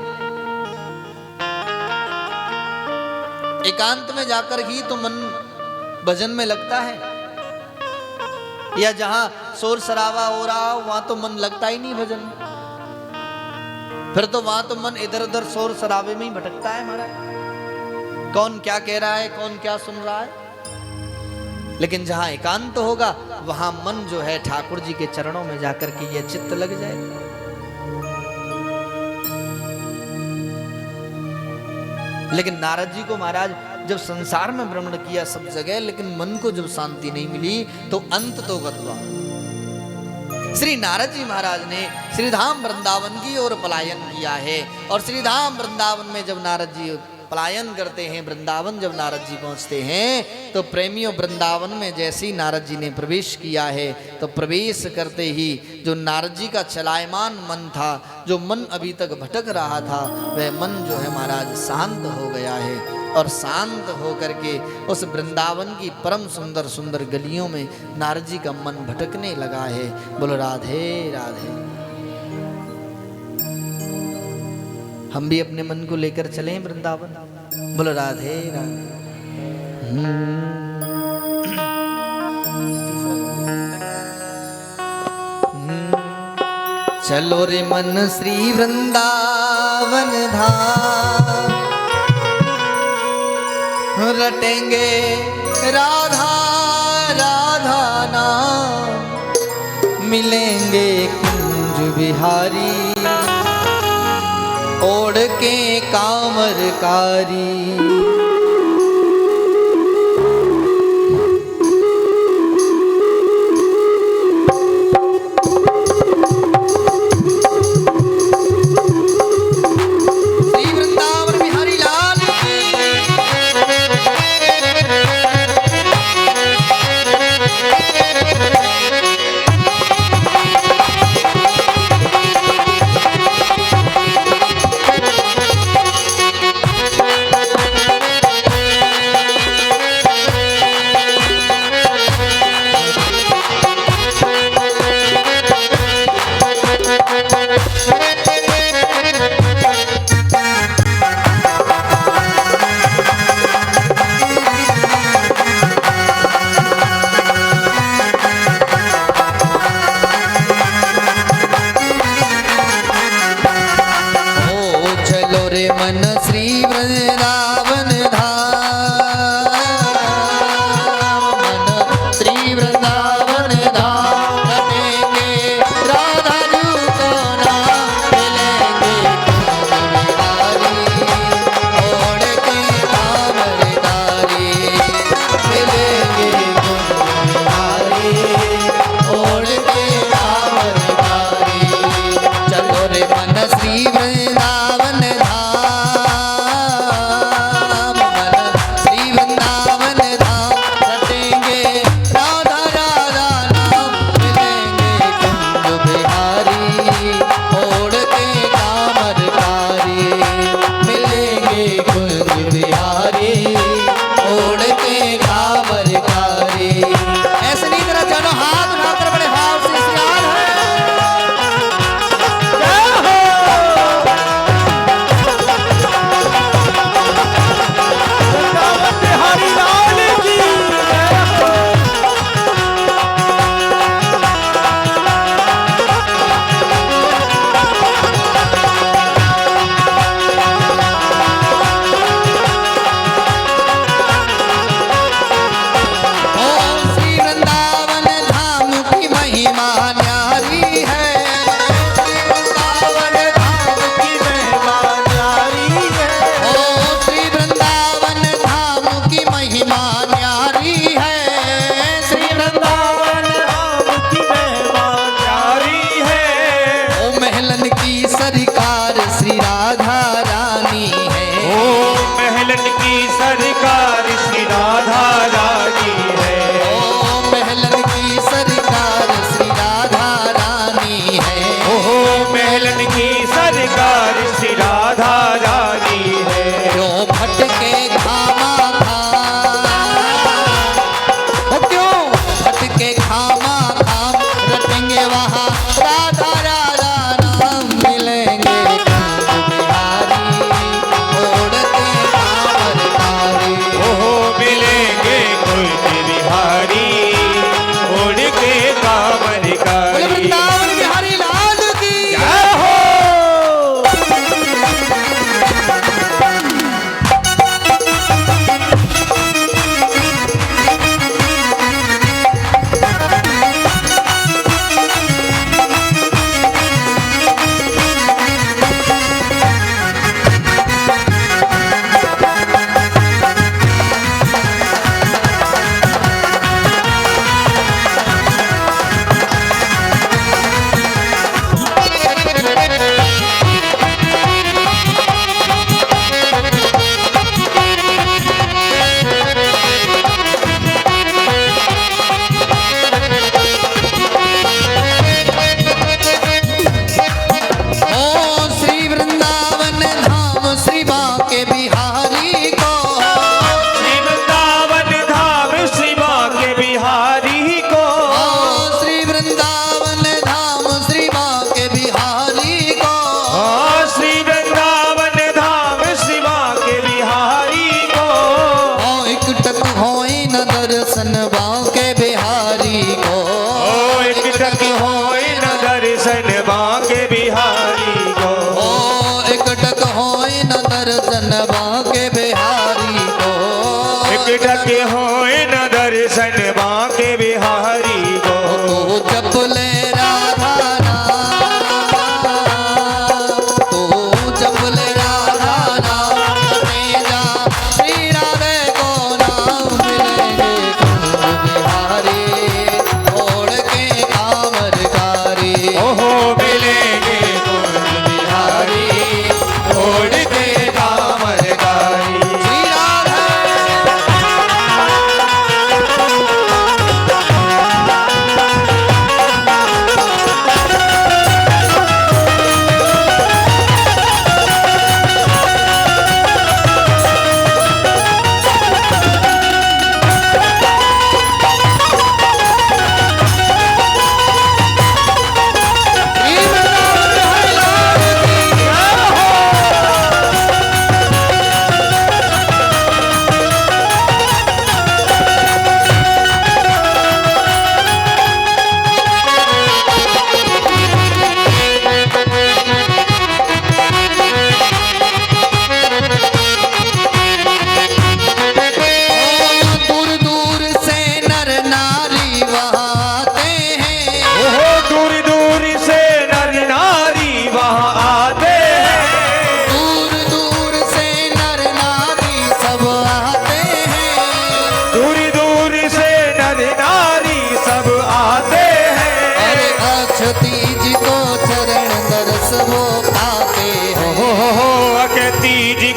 एकांत में जाकर ही तो मन भजन में लगता है, या जहां शोर शराबा हो रहा हो वहां तो मन लगता ही नहीं भजन में। फिर तो वहां तो मन इधर उधर शोर शराबे में ही भटकता है महाराज, कौन क्या कह रहा है, कौन क्या सुन रहा है। लेकिन जहां एकांत होगा वहां मन जो है ठाकुर जी के चरणों में जाकर के ये चित्त लग जाएगा। लेकिन नारद जी को महाराज जब संसार में भ्रमण किया सब जगह, लेकिन मन को जब शांति नहीं मिली तो अंत तो गत्वा। श्री नारद जी महाराज ने श्रीधाम वृंदावन की ओर पलायन किया है। और श्रीधाम वृंदावन में जब नारद जी पलायन करते हैं, वृंदावन जब नारद जी पहुंचते हैं तो प्रेमियों वृंदावन में जैसे ही नारद जी ने प्रवेश किया है तो प्रवेश करते ही जो नारद जी का चलायमान मन था, जो मन अभी तक भटक रहा था, वह मन जो है महाराज शांत हो गया है। और शांत हो करके उस वृंदावन की परम सुंदर सुंदर गलियों में नारद जी का मन भटकने लगा है। बोलो राधे राधे। हम भी अपने मन को लेकर चलें वृंदावन। बोलो राधे राधे। चलो रे मन श्री वृंदावन धाम, रटेंगे राधा राधा नाम, मिलेंगे कुंज बिहारी ओढ़ के कांवरकारी।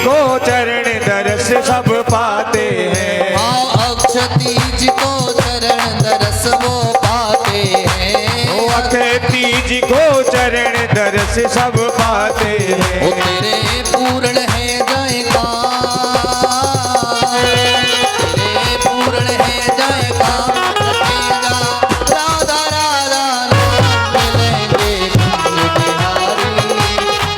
को चरण दरस सब पाते हैं। हाँ अक्षती जी को चरण दरस वो पाते हैं। अक्षय तीज को चरण दरस सब पाते हैं। ओ तेरे पूर्ण है जयकार, तेरे पूर्ण है जयकार, रखेगा राधा राधा नाम मिलेंगे कुंज बिहारी,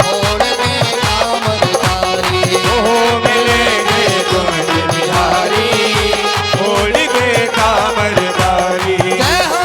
छोड़ के कामधारी। ओ मिलेंगे कुंज बिहारी, छोड़ के कामधारी। जय हो।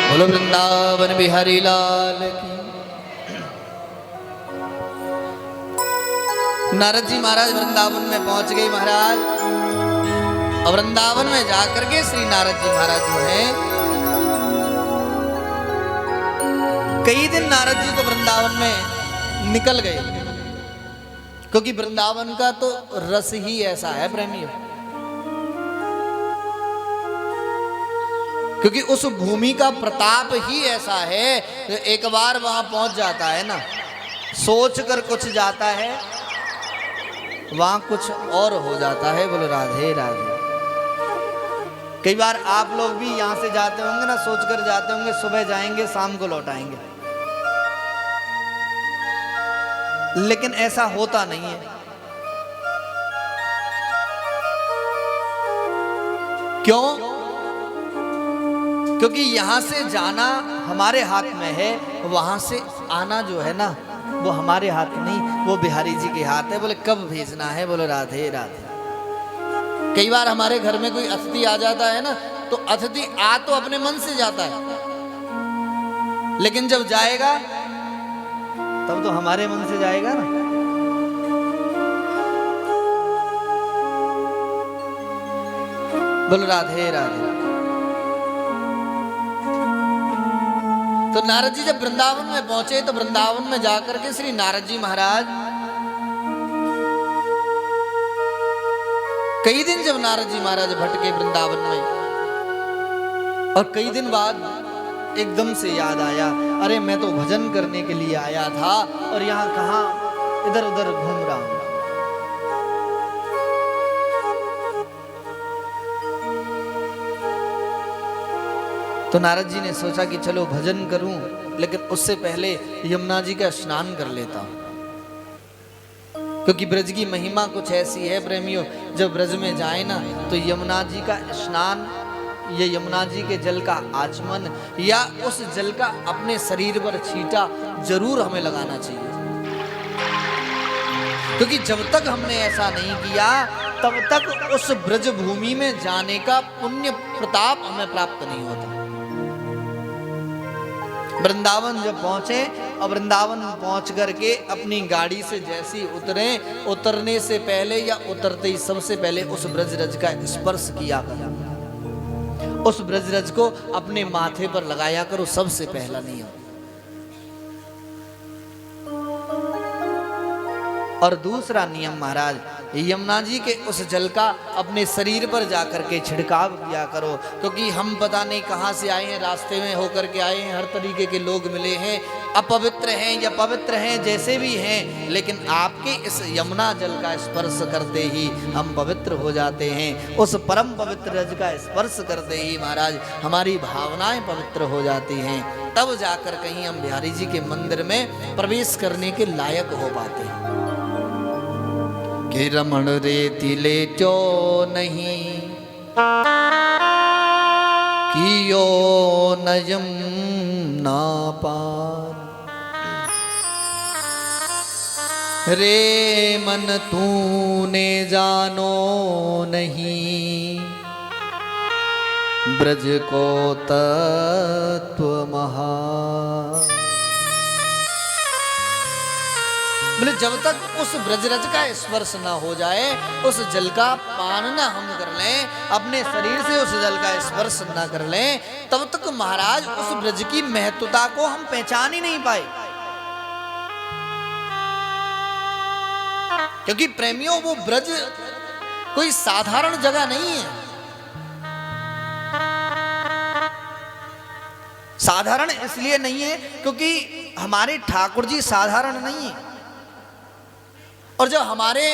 बोलो वृंदावन बिहारी लाल की। नारद जी महाराज वृंदावन में पहुंच गए महाराज। और वृंदावन में जाकर के श्री नारद जी महाराज जो है, कई दिन नारद जी तो वृंदावन में निकल गए, क्योंकि वृंदावन का तो रस ही ऐसा है प्रेमियों, क्योंकि उस भूमि का प्रताप ही ऐसा है। एक बार वहां पहुंच जाता है ना, सोच कर कुछ जाता है, वहां कुछ और हो जाता है। बोलो राधे राधे। कई बार आप लोग भी यहां से जाते होंगे ना, सोच कर जाते होंगे सुबह जाएंगे शाम को लौटाएंगे, लेकिन ऐसा होता नहीं है। क्यों? क्योंकि यहां से जाना हमारे हाथ में है, वहां से आना जो है ना वो हमारे हाथ नहीं, वो बिहारी जी के हाथ है। बोले कब भेजना है? बोलो राधे राधे। कई बार हमारे घर में कोई अतिथि आ जाता है ना, तो अतिथि आ तो अपने मन से जाता है, लेकिन जब जाएगा तब तो हमारे मन से जाएगा ना। बोलो राधे राधे। तो नारद जी जब वृंदावन में पहुंचे, तो वृंदावन में जाकर के श्री नारद जी महाराज कई दिन जब नारद जी महाराज भटके वृंदावन में, और कई दिन बाद एकदम से याद आया, अरे मैं तो भजन करने के लिए आया था और यहाँ कहाँ इधर उधर घूम रहा हूं। तो नारद जी ने सोचा कि चलो भजन करूं, लेकिन उससे पहले यमुना जी का स्नान कर लेता हूं, क्योंकि ब्रज की महिमा कुछ ऐसी है प्रेमियों, जब ब्रज में जाए ना तो यमुना जी का स्नान, ये यमुना जी के जल का आचमन या उस जल का अपने शरीर पर छींटा जरूर हमें लगाना चाहिए, क्योंकि जब तक हमने ऐसा नहीं किया तब तक उस ब्रज भूमि में जाने का पुण्य प्रताप हमें प्राप्त नहीं होता। वृंदावन जब पहुंचे और वृंदावन पहुंच करके अपनी गाड़ी से जैसे उतरे, उतरने से पहले या उतरते ही सबसे पहले उस ब्रजरज का स्पर्श किया करो, उस ब्रजरज को अपने माथे पर लगाया करो, सबसे पहला नियम। और दूसरा नियम महाराज, यमुना जी के उस जल का अपने शरीर पर जाकर के छिड़काव किया करो, क्योंकि हम पता नहीं कहाँ से आए हैं, रास्ते में होकर के आए हैं, हर तरीके के लोग मिले हैं, अपवित्र हैं या पवित्र हैं, जैसे भी हैं, लेकिन आपके इस यमुना जल का स्पर्श करते ही हम पवित्र हो जाते हैं। उस परम पवित्र रज का स्पर्श करते ही महाराज हमारी भावनाएं पवित्र हो जाती हैं, तब जाकर कहीं हम बिहारी जी के मंदिर में प्रवेश करने के लायक हो पाते हैं। कि रमण रेति लेट्यो नहीं कियो नयम ना पार, रे मन तूने जानो नहीं ब्रज को तत्व महा। बोले जब तक उस ब्रजरज का स्पर्श ना हो जाए, उस जल का पान ना हम कर लें, अपने शरीर से उस जल का स्पर्श ना कर लें, तब तक महाराज उस ब्रज की महत्वता को हम पहचान ही नहीं पाए। क्योंकि प्रेमियों वो ब्रज कोई साधारण जगह नहीं है। साधारण इसलिए नहीं है क्योंकि हमारे ठाकुर जी साधारण नहीं है, और जब हमारे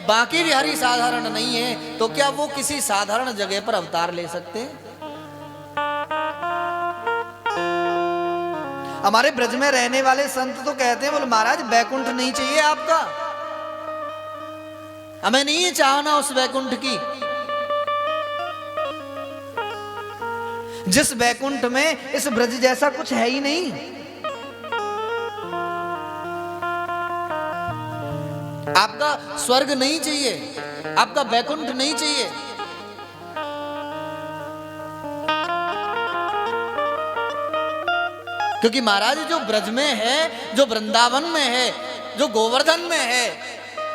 बांके बिहारी साधारण नहीं है, तो क्या वो किसी साधारण जगह पर अवतार ले सकते हैं? हमारे ब्रज में रहने वाले संत तो कहते हैं, बोले महाराज बैकुंठ नहीं चाहिए आपका, हमें नहीं चाहना उस बैकुंठ की। जिस बैकुंठ में इस ब्रज जैसा कुछ है ही नहीं। आपका स्वर्ग नहीं चाहिए, आपका बैकुंठ नहीं चाहिए। क्योंकि महाराज जो ब्रज में है, जो वृंदावन में है, जो गोवर्धन में है,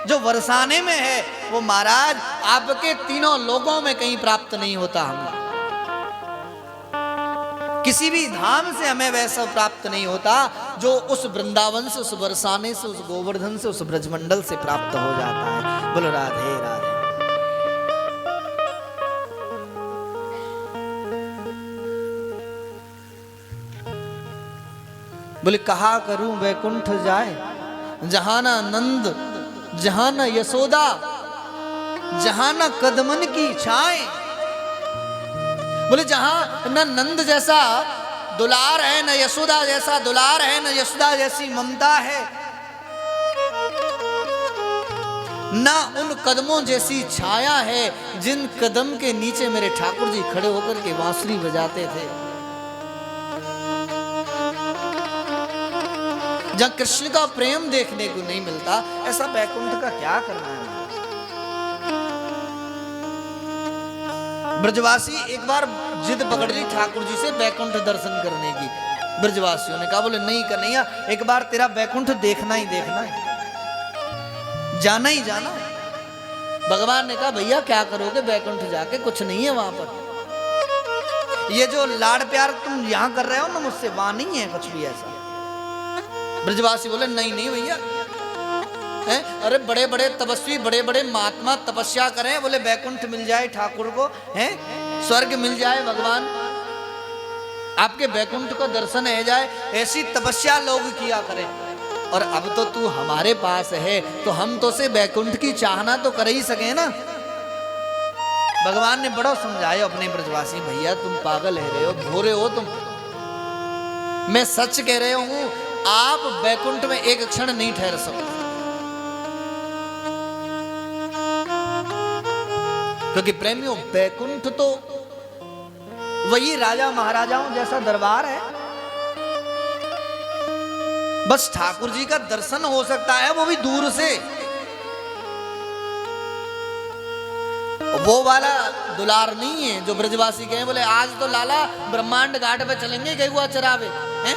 जो बरसाने में है, वो महाराज आपके तीनों लोगों में कहीं प्राप्त नहीं होता। हमें किसी भी धाम से हमें वैसा प्राप्त नहीं होता जो उस वृंदावन से, उस बरसाने से, उस गोवर्धन से, उस ब्रजमंडल से प्राप्त हो जाता है। बोलो राधे राधे। बोले कहा करूं वैकुंठ जाए, जहां ना नंद, जहां ना यशोदा, जहां ना कदमन की छाए। बोले जहां न नंद जैसा दुलार है, न यशोदा जैसा दुलार है, न यशोदा जैसी ममता है, न उन कदमों जैसी छाया है जिन कदम के नीचे मेरे ठाकुर जी खड़े होकर के बांसुरी बजाते थे। जहां कृष्ण का प्रेम देखने को नहीं मिलता, ऐसा बैकुंठ का क्या करना है? ब्रजवासी एक बार जिद पकड़ ली ठाकुर जी से बैकुंठ दर्शन करने की। ब्रजवासियों ने कहा, बोले नहीं कन्हैया, एक बार तेरा बैकुंठ देखना ही देखना है, जाना ही जाना है। भगवान ने कहा, भैया क्या करोगे बैकुंठ जाके, कुछ नहीं है वहां पर। ये जो लाड़ प्यार तुम यहां कर रहे हो ना मुझसे, वहां नहीं है कुछ भी ऐसा। ब्रजवासी बोले नहीं नहीं भैया, अरे बड़े बड़े तपस्वी, बड़े बड़े महात्मा तपस्या करें, बोले बैकुंठ मिल जाए ठाकुर को, हैं स्वर्ग मिल जाए, भगवान आपके बैकुंठ को दर्शन हो जाए, ऐसी तपस्या लोग किया करें। और अब तो तू हमारे पास है, तो हम तो से बैकुंठ की चाहना तो कर ही सके ना। भगवान ने बड़ा समझाया अपने ब्रजवासी, भैया तुम पागल है रहे हो, भोरे हो तुम, मैं सच कह रहे हूं, आप बैकुंठ में एक क्षण नहीं ठहर सकते। क्योंकि प्रेमियों बैकुंठ तो वही राजा महाराजाओं जैसा दरबार है, बस ठाकुर जी का दर्शन हो सकता है, वो भी दूर से। वो वाला दुलार नहीं है जो ब्रजवासी कहे, बोले आज तो लाला ब्रह्मांड घाट पे चलेंगे गैया चरावे, हैं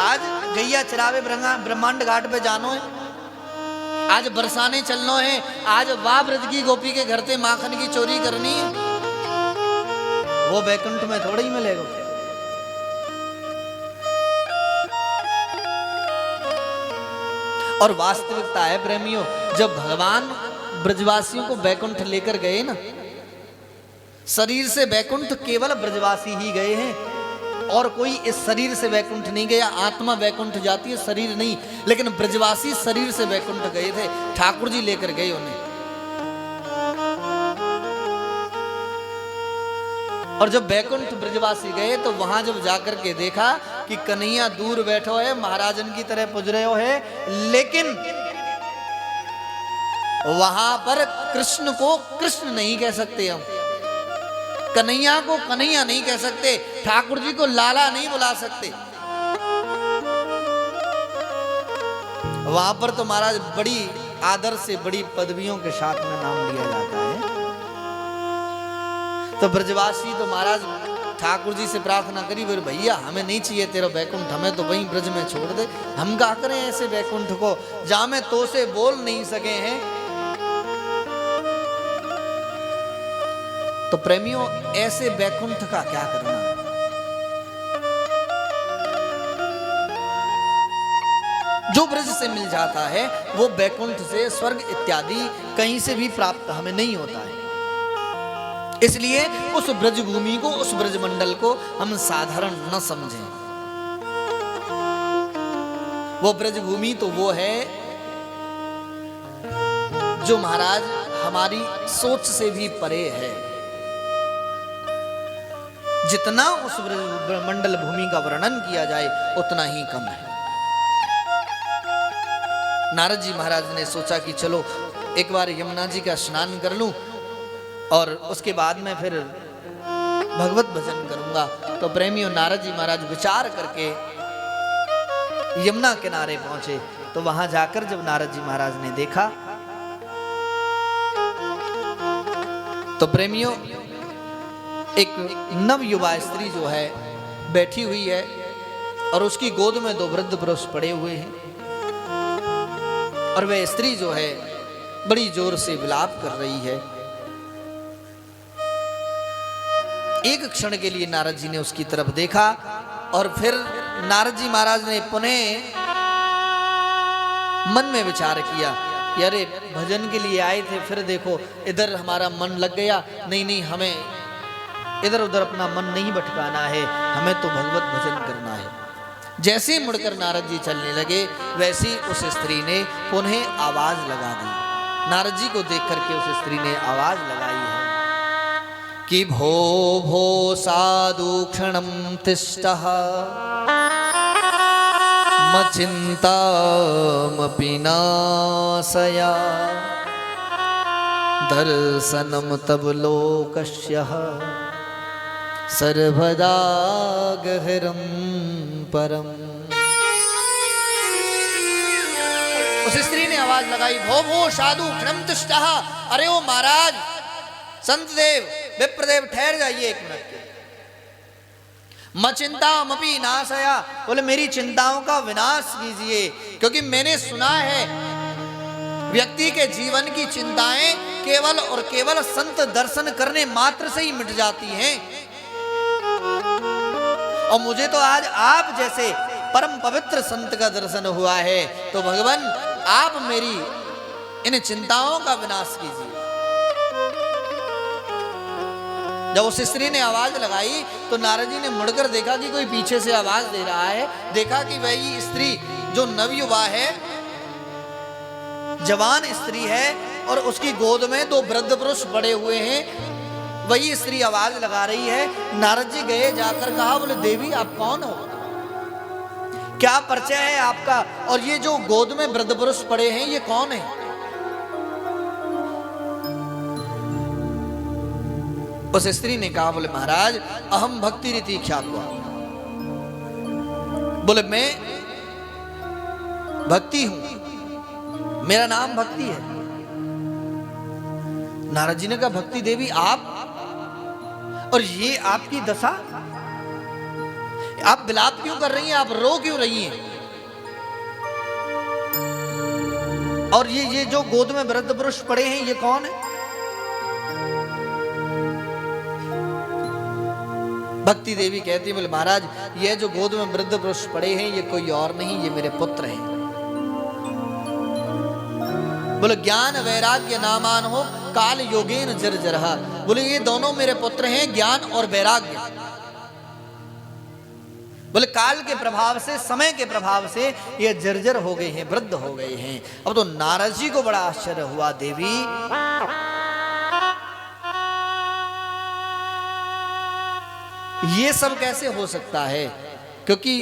आज गैया चरावे ब्रह्मांड घाट पे जानो है, आज बरसाने चलना है, आज वाह ब्रज की गोपी के घर से माखन की चोरी करनी है। वो बैकुंठ में थोड़ा ही मिलेगा। और वास्तविकता है प्रेमियों, जब भगवान ब्रजवासियों को बैकुंठ लेकर गए ना, शरीर से बैकुंठ केवल ब्रजवासी ही गए हैं, और कोई इस शरीर से बैकुंठ नहीं गया। आत्मा बैकुंठ जाती है, शरीर नहीं। लेकिन ब्रजवासी शरीर से बैकुंठ गए थे, ठाकुर जी लेकर गए उन्हें। और जब बैकुंठ ब्रजवासी गए तो वहां जब जाकर के देखा कि कन्हैया दूर बैठो है, महाराजन की तरह पुज रहे हो है, लेकिन वहां पर कृष्ण को कृष्ण नहीं कह सकते हम, कन्हैया को कन्हैया नहीं कह सकते, ठाकुर जी को लाला नहीं बुला सकते। वहां पर तो महाराज बड़ी आदर से बड़ी पदवियों के साथ में नाम लिया जाता है। तो ब्रजवासी तो महाराज ठाकुर जी से प्रार्थना करी, बोले भैया हमें नहीं चाहिए तेरा बैकुंठ, हमें तो वहीं ब्रज में छोड़ दे। हम क्या करें ऐसे बैकुंठ को जहां में तो से बोल नहीं सके हैं। तो प्रेमियों, ऐसे बैकुंठ का क्या करना। जो ब्रज से मिल जाता है वो बैकुंठ से, स्वर्ग इत्यादि कहीं से भी प्राप्त हमें नहीं होता है। इसलिए उस ब्रज भूमि को, उस ब्रज मंडल को हम साधारण न समझें। वो ब्रज भूमि तो वो है जो महाराज हमारी सोच से भी परे है। जितना उस मंडल भूमि का वर्णन किया जाए उतना ही कम है। नारद जी महाराज ने सोचा कि चलो एक बार यमुना जी का स्नान कर लूं और उसके बाद में फिर भगवत भजन करूंगा। तो प्रेमियों, नारद जी महाराज विचार करके यमुना किनारे पहुंचे। तो वहां जाकर जब नारद जी महाराज ने देखा तो प्रेमियों, एक नव युवा स्त्री जो है बैठी हुई है और उसकी गोद में दो वृद्ध पुरुष पड़े हुए हैं, और वह स्त्री जो है बड़ी जोर से विलाप कर रही है। एक क्षण के लिए नारद जी ने उसकी तरफ देखा और फिर नारद जी महाराज ने पुनः मन में विचार किया कि अरे भजन के लिए आए थे, फिर देखो इधर हमारा मन लग गया। नहीं नहीं, हमें इधर उधर अपना मन नहीं भटकाना है, हमें तो भगवत भजन करना है। जैसे मुड़कर नारद जी चलने लगे वैसे उस स्त्री ने पुनः आवाज लगा दी। नारद जी को देख करके उस स्त्री ने आवाज लगाई है कि भो भो साधु क्षणम तिष्ठः मचिंतामपि नाशया दर्शनम तब लोकस्य सर्वदा गहरम परम। उस स्त्री ने आवाज लगाई, भो भो साधु क्षणम तिष्ठः। अरे ओ महाराज, संत देव, विप्रदेव, ठहर जाइए एक मिनट के। मचिंतामपि नाशया, बोले मेरी चिंताओं का विनाश कीजिए, क्योंकि मैंने सुना है व्यक्ति के जीवन की चिंताएं केवल और केवल संत दर्शन करने मात्र से ही मिट जाती हैं। और मुझे तो आज आप जैसे परम पवित्र संत का दर्शन हुआ है, तो भगवान आप मेरी इन चिंताओं का विनाश कीजिए। जब उस स्त्री ने आवाज लगाई तो नारद जी ने मुड़कर देखा कि कोई पीछे से आवाज दे रहा है। देखा कि वही स्त्री जो नवयुवा है, जवान स्त्री है, और उसकी गोद में दो वृद्ध पुरुष पड़े हुए हैं। वही स्त्री आवाज लगा रही है। नारद जी गए, जाकर कहा, बोले देवी आप कौन हो, क्या परिचय है आपका, और ये जो गोद में वृद्ध पुरुष पड़े हैं ये कौन है। उस स्त्री ने कहा, बोले महाराज अहम भक्ति रीति ख्यात्वा, बोले मैं भक्ति हूं, मेरा नाम भक्ति है। नारद जी ने कहा, भक्ति देवी आप, और ये आपकी दशा, आप विलाप क्यों कर रही हैं, आप रो क्यों रही हैं, और ये जो गोद में वृद्ध पुरुष पड़े हैं ये कौन है। भक्ति देवी कहती है, बोले महाराज ये जो गोद में वृद्ध पुरुष पड़े हैं ये कोई और नहीं, ये मेरे पुत्र हैं। बोले ज्ञान वैराग्य नामान हो काल योगेन जर्जरहा। बोले ये दोनों मेरे पुत्र हैं, ज्ञान और वैराग्य। बोले काल के प्रभाव से, समय के प्रभाव से ये जर्जर हो गए हैं, वृद्ध हो गए हैं। अब तो नारद जी को बड़ा आश्चर्य हुआ, देवी ये सब कैसे हो सकता है, क्योंकि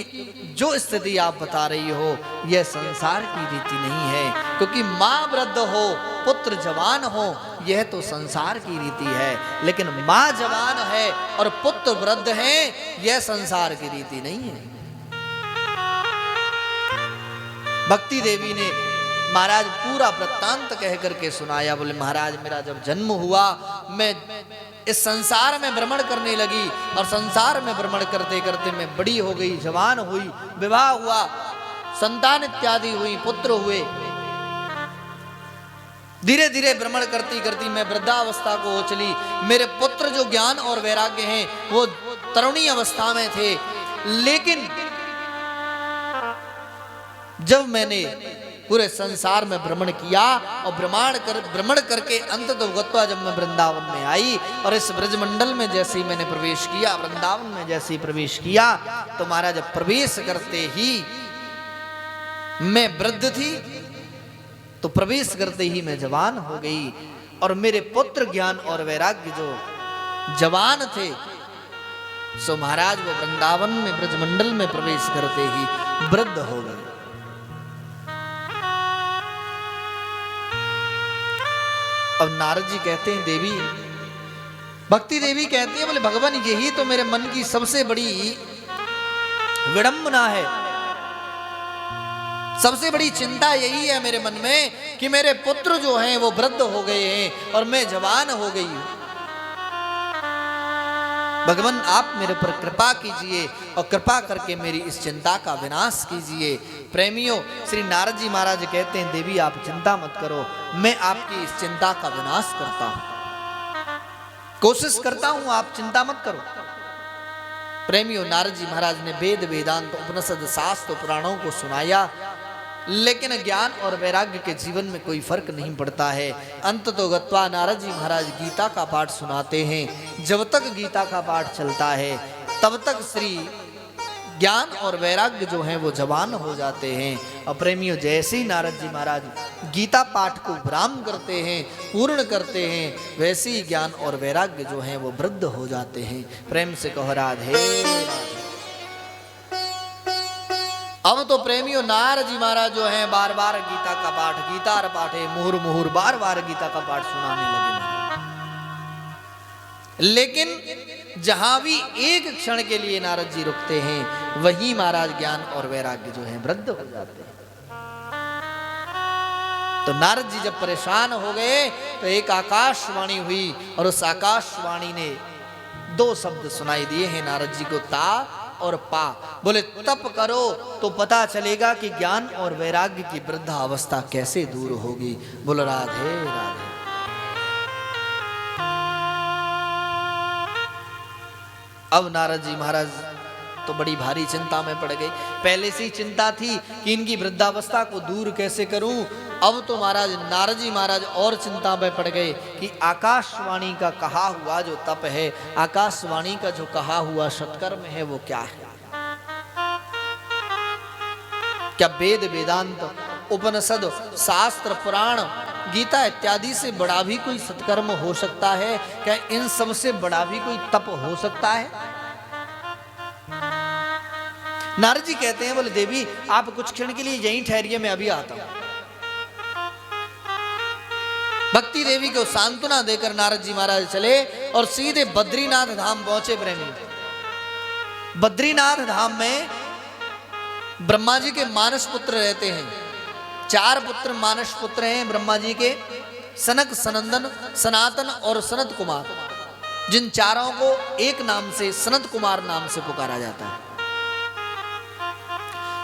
जो स्थिति आप बता रही हो यह संसार की रीति नहीं है। क्योंकि माँ वृद्ध हो पुत्र जवान हो यह तो संसार की रीति है, लेकिन माँ जवान है और पुत्र वृद्ध है यह संसार की रीति नहीं है। भक्ति देवी ने महाराज पूरा वृत्तांत कह करके सुनाया। बोले महाराज मेरा जब जन्म हुआ मैं इस संसार में भ्रमण करने लगी, और संसार में भ्रमण करते करते मैं बड़ी हो गई, जवान हुई, विवाह हुआ, संतान इत्यादि हुई, पुत्र हुए। धीरे धीरे भ्रमण करती करती मैं वृद्धावस्था को हो चली। मेरे पुत्र जो ज्ञान और वैराग्य हैं वो तरुणी अवस्था में थे। लेकिन जब मैंने पूरे संसार में भ्रमण किया और भ्रमण करके अंत तो गत्वा जब मैं वृंदावन में आई और इस ब्रजमंडल में जैसे ही मैंने प्रवेश किया, वृंदावन में जैसे ही प्रवेश किया, तो महाराज जब प्रवेश करते ही मैं वृद्ध थी, तो प्रवेश करते ही मैं जवान हो गई। और मेरे पुत्र ज्ञान और वैराग्य जो जवान थे, सो महाराज वो वृंदावन में ब्रजमंडल में प्रवेश करते ही वृद्ध हो गए। अब नारद जी कहते हैं देवी, भक्ति देवी कहती है, बोले भगवान यही तो मेरे मन की सबसे बड़ी विडंबना है, सबसे बड़ी चिंता यही है मेरे मन में कि मेरे पुत्र जो हैं वो वृद्ध हो गए हैं और मैं जवान हो गई हूं। भगवान आप मेरे पर कृपा कीजिए और कृपा करके मेरी इस चिंता का विनाश कीजिए। प्रेमियों, श्री नारद जी महाराज कहते हैं देवी आप चिंता मत करो, मैं आपकी इस चिंता का विनाश करता हूं, कोशिश करता हूं, आप चिंता मत करो। प्रेमियों, नारद जी महाराज ने वेद वेदांत उपनिषद शास्त्र पुराणों को सुनाया, लेकिन ज्ञान और वैराग्य के जीवन में कोई फर्क नहीं पड़ता है। अंत तो गत्वा नारद जी महाराज गीता का पाठ सुनाते हैं। जब तक गीता का पाठ चलता है तब तक श्री ज्ञान और वैराग्य जो हैं वो जवान हो जाते हैं। और प्रेमियों, जैसे ही नारद जी महाराज गीता पाठ को विराम करते हैं, पूर्ण करते हैं, वैसे ही ज्ञान और वैराग्य जो हैं वो वृद्ध हो जाते हैं। प्रेम से कहो राधे राधे। अब तो प्रेमियों, नारद जी महाराज जो हैं बार बार गीता का पाठ, गीतार पाठे मुहुर मुहुर बार बार गीता का पाठ सुनाने लगे। लेकिन जहां भी एक क्षण के लिए नारद जी रुकते हैं, वहीं महाराज ज्ञान और वैराग्य जो है वृद्ध हो जाते हैं। तो नारद जी जब परेशान हो गए तो एक आकाशवाणी हुई और उस आकाशवाणी ने दो शब्द सुनाई दिए हैं नारद जी को, ता और पा। बोले तप करो तो पता चलेगा कि ज्ञान और वैराग्य की वृद्धावस्था कैसे दूर होगी। बोलो राधे राधे। अब नारद जी महाराज तो बड़ी भारी चिंता में पड़ गई। पहले से ही चिंता थी कि इनकी वृद्धावस्था को दूर कैसे करूं। अब तो महाराज नारद जी महाराज और चिंता में पड़ गए कि आकाशवाणी का कहा हुआ जो तप है, आकाशवाणी का जो कहा हुआ सत्कर्म है, वो क्या है? क्या वेद वेदांत उपनिषद शास्त्र पुराण गीता इत्यादि से बड़ा भी कोई सत्कर्म हो सकता है? क्या इन सब से बड़ा भी कोई तप हो सकता है? नारद जी कहते हैं, बोले देवी आप कुछ क्षण के लिए यहीं ठहरिए, मैं अभी आता हूं। भक्ति देवी को सांत्वना देकर नारद जी महाराज चले और सीधे बद्रीनाथ धाम पहुंचे। प्रेमी, बद्रीनाथ धाम में ब्रह्मा जी के मानस पुत्र रहते हैं। 4 पुत्र मानस पुत्र हैं ब्रह्मा जी के, सनक, सनंदन, सनातन और सनत कुमार। जिन चारों को एक नाम से सनत कुमार नाम से पुकारा जाता है।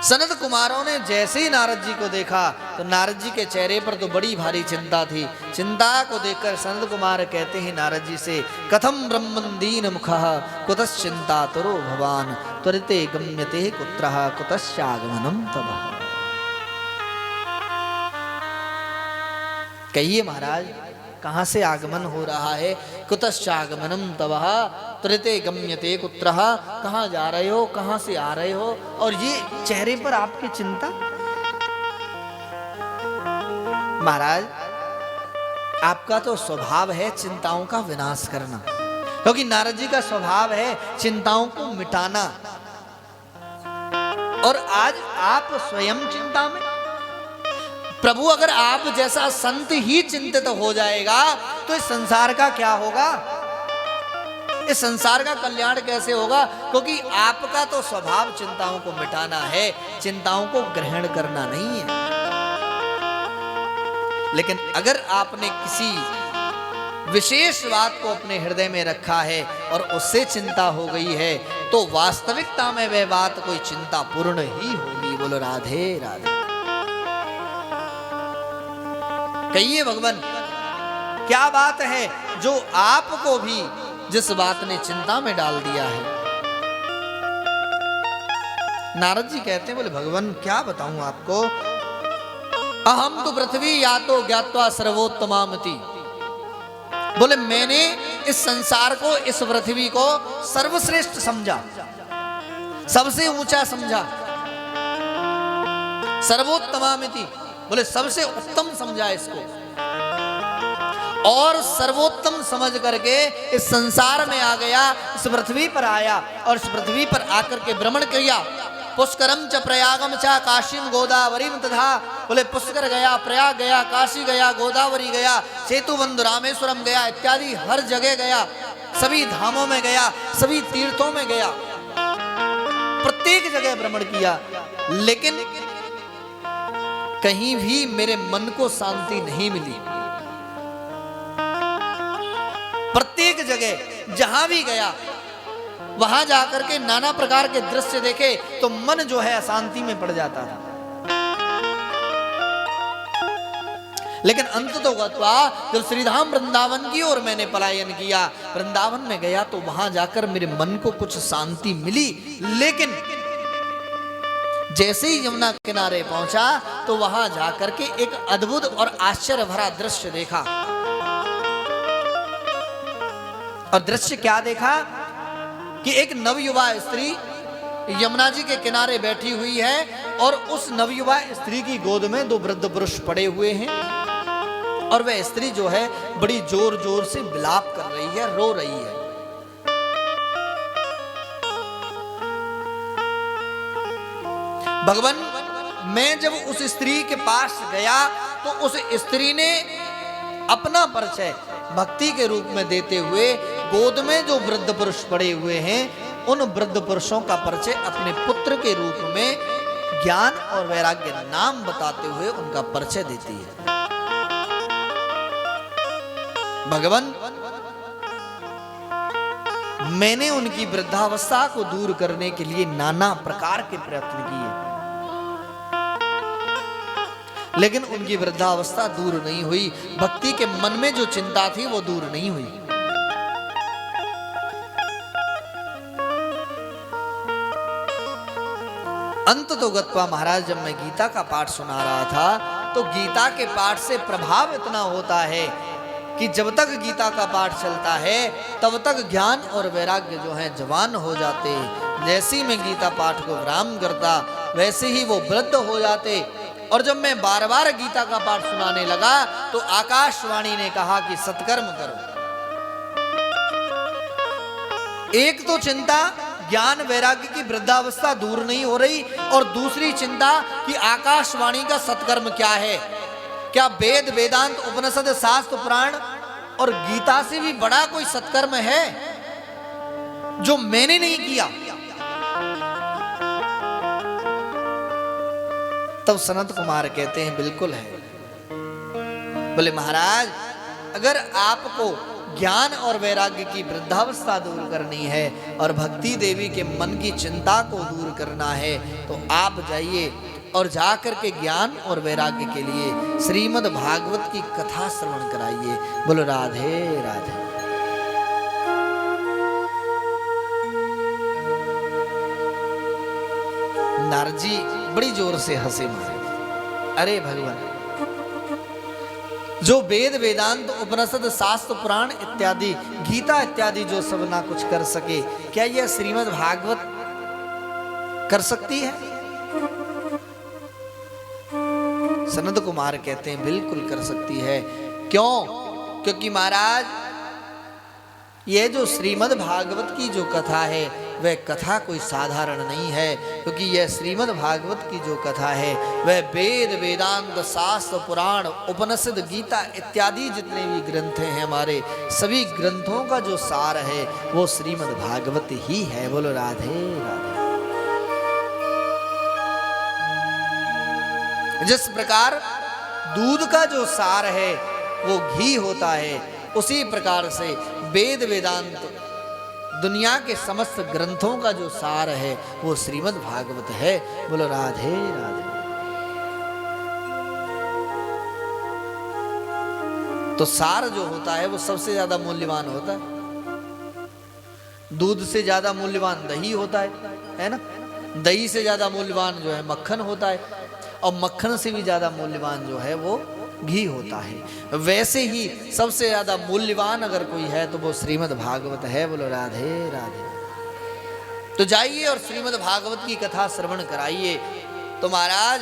सनत कुमारों ने जैसे ही नारद जी को देखा तो नारद जी के चेहरे पर तो बड़ी भारी चिंता थी। चिंता को देखकर सनत कुमार कहते हैं नारद जी से, कथम ब्रह्मन् दीन मुखः कुतश्चिंता तरो भवान त्वरिते गम्यते कुत्रः कुतश्चागमनं तवः। कहिए महाराज, कहाँ से आगमन हो रहा है? कुतश्चागमनम तवः त्वरिते गम्यते कुत्रः। कहाँ जा रहे हो, कहाँ से आ रहे हो, और ये चेहरे पर आपकी चिंता? महाराज, आपका तो स्वभाव है चिंताओं का विनाश करना, क्योंकि नारद जी का स्वभाव है चिंताओं को मिटाना। और आज आप स्वयं चिंता में। प्रभु अगर आप जैसा संत ही चिंतित हो जाएगा तो इस संसार का क्या होगा? इस संसार का कल्याण कैसे होगा? क्योंकि आपका तो स्वभाव चिंताओं को मिटाना है, चिंताओं को ग्रहण करना नहीं है। लेकिन अगर आपने किसी विशेष बात को अपने हृदय में रखा है और उससे चिंता हो गई है, तो वास्तविकता में वह बात कोई चिंता पूर्ण ही होगी। बोलो राधे राधे। कहिए भगवान, क्या बात है जो आपको भी जिस बात ने चिंता में डाल दिया है? नारद जी कहते हैं, बोले भगवान क्या बताऊं आपको, अहम तो पृथ्वी या तो ज्ञात्वा सर्वोत्तमामति। बोले मैंने इस संसार को, इस पृथ्वी को सर्वश्रेष्ठ समझा, सबसे ऊंचा समझा। सर्वोत्तमामिति, बोले सबसे उत्तम समझा इसको। और सर्वोत्तम समझ करके इस संसार में आ गया, इस पृथ्वी पर आया और इस पृथ्वी पर आकर के भ्रमण किया। पुष्करम च प्रयागम च काशीम गोदावरीम तथा। बोले पुष्कर गया, प्रयाग गया, काशी गया, गोदावरी गया, सेतुबंध रामेश्वरम गया, इत्यादि हर जगह गया, सभी धामों में गया, सभी तीर्थों में गया, प्रत्येक जगह भ्रमण किया। लेकिन कहीं भी मेरे मन को शांति नहीं मिली। प्रत्येक जगह जहां भी गया वहां जाकर के नाना प्रकार के दृश्य देखे तो मन जो है अशांति में पड़ जाता था। लेकिन अंत तो गत्वा, जब श्रीधाम वृंदावन की ओर मैंने पलायन किया, वृंदावन में गया तो वहां जाकर मेरे मन को कुछ शांति मिली। लेकिन जैसे ही यमुना किनारे पहुंचा तो वहां जाकर के एक अद्भुत और आश्चर्य भरा दृश्य देखा। और दृश्य क्या देखा कि एक नवयुवा स्त्री यमुना जी के किनारे बैठी हुई है और उस नवयुवा स्त्री की गोद में दो वृद्ध पुरुष पड़े हुए हैं और वह स्त्री जो है बड़ी जोर जोर से विलाप कर रही है, रो रही है। भगवान, मैं जब उस स्त्री के पास गया तो उस स्त्री ने अपना परिचय भक्ति के रूप में देते हुए गोद में जो वृद्ध पुरुष पड़े हुए हैं उन वृद्ध पुरुषों का परिचय अपने पुत्र के रूप में ज्ञान और वैराग्य नाम बताते हुए उनका परिचय देती है। भगवान, मैंने उनकी वृद्धावस्था को दूर करने के लिए नाना प्रकार के प्रयत्न किए, लेकिन उनकी वृद्धावस्था दूर नहीं हुई। भक्ति के मन में जो चिंता थी वो दूर नहीं हुई। अंत तो गत्वा महाराज, जब मैं गीता का पाठ सुना रहा था तो गीता के पाठ से प्रभाव इतना होता है कि जब तक गीता का पाठ चलता है तब तक ज्ञान और वैराग्य जो है जवान हो जाते। जैसे ही मैं गीता पाठ को विराम करता वैसे ही वो वृद्ध हो जाते। और जब मैं बार बार गीता का पाठ सुनाने लगा तो आकाशवाणी ने कहा कि सत्कर्म करो। एक तो चिंता ज्ञान वैराग्य की वृद्धावस्था दूर नहीं हो रही और दूसरी चिंता कि आकाशवाणी का सत्कर्म क्या है। क्या वेद वेदांत उपनिषद शास्त्र पुराण और गीता से भी बड़ा कोई सत्कर्म है जो मैंने नहीं किया? तब सनत कुमार कहते हैं बिल्कुल है। बोले महाराज, अगर आपको ज्ञान और वैराग्य की वृद्धावस्था दूर करनी है और भक्ति देवी के मन की चिंता को दूर करना है तो आप जाइए और जाकर के ज्ञान और वैराग्य के लिए श्रीमद् भागवत की कथा श्रवण कराइए। बोलो राधे राधे। नारद जी बड़ी जोर से हंसे मारे। अरे भगवान, जो वेद वेदांत उपनिषद शास्त्र पुराण इत्यादि गीता इत्यादि जो सब ना कुछ कर सके, क्या यह श्रीमद् भागवत कर सकती है? सनत कुमार कहते हैं बिल्कुल कर सकती है। क्यों? क्योंकि महाराज यह जो श्रीमद् भागवत की जो कथा है वह कथा कोई साधारण नहीं है, क्योंकि यह श्रीमद् भागवत की जो कथा है वह वेद वेदांत शास्त्र पुराण उपनिषद गीता इत्यादि जितने भी ग्रंथ हैं हमारे, सभी ग्रंथों का जो सार है वो श्रीमद् भागवत ही है। बोलो राधे राधे। जिस प्रकार दूध का जो सार है वो घी होता है, उसी प्रकार से वेद वेदांत दुनिया के समस्त ग्रंथों का जो सार है वो श्रीमद् भागवत है। बोलो राधे राधे। तो सार जो होता है वो सबसे ज्यादा मूल्यवान होता है। दूध से ज्यादा मूल्यवान दही होता है ना? दही से ज्यादा मूल्यवान जो है मक्खन होता है, और मक्खन से भी ज्यादा मूल्यवान जो है वो घी होता है। वैसे ही सबसे ज्यादा मूल्यवान अगर कोई है तो वो श्रीमद् भागवत है। बोलो राधे राधे। तो जाइए और श्रीमद् भागवत की कथा श्रवण कराइए। तो महाराज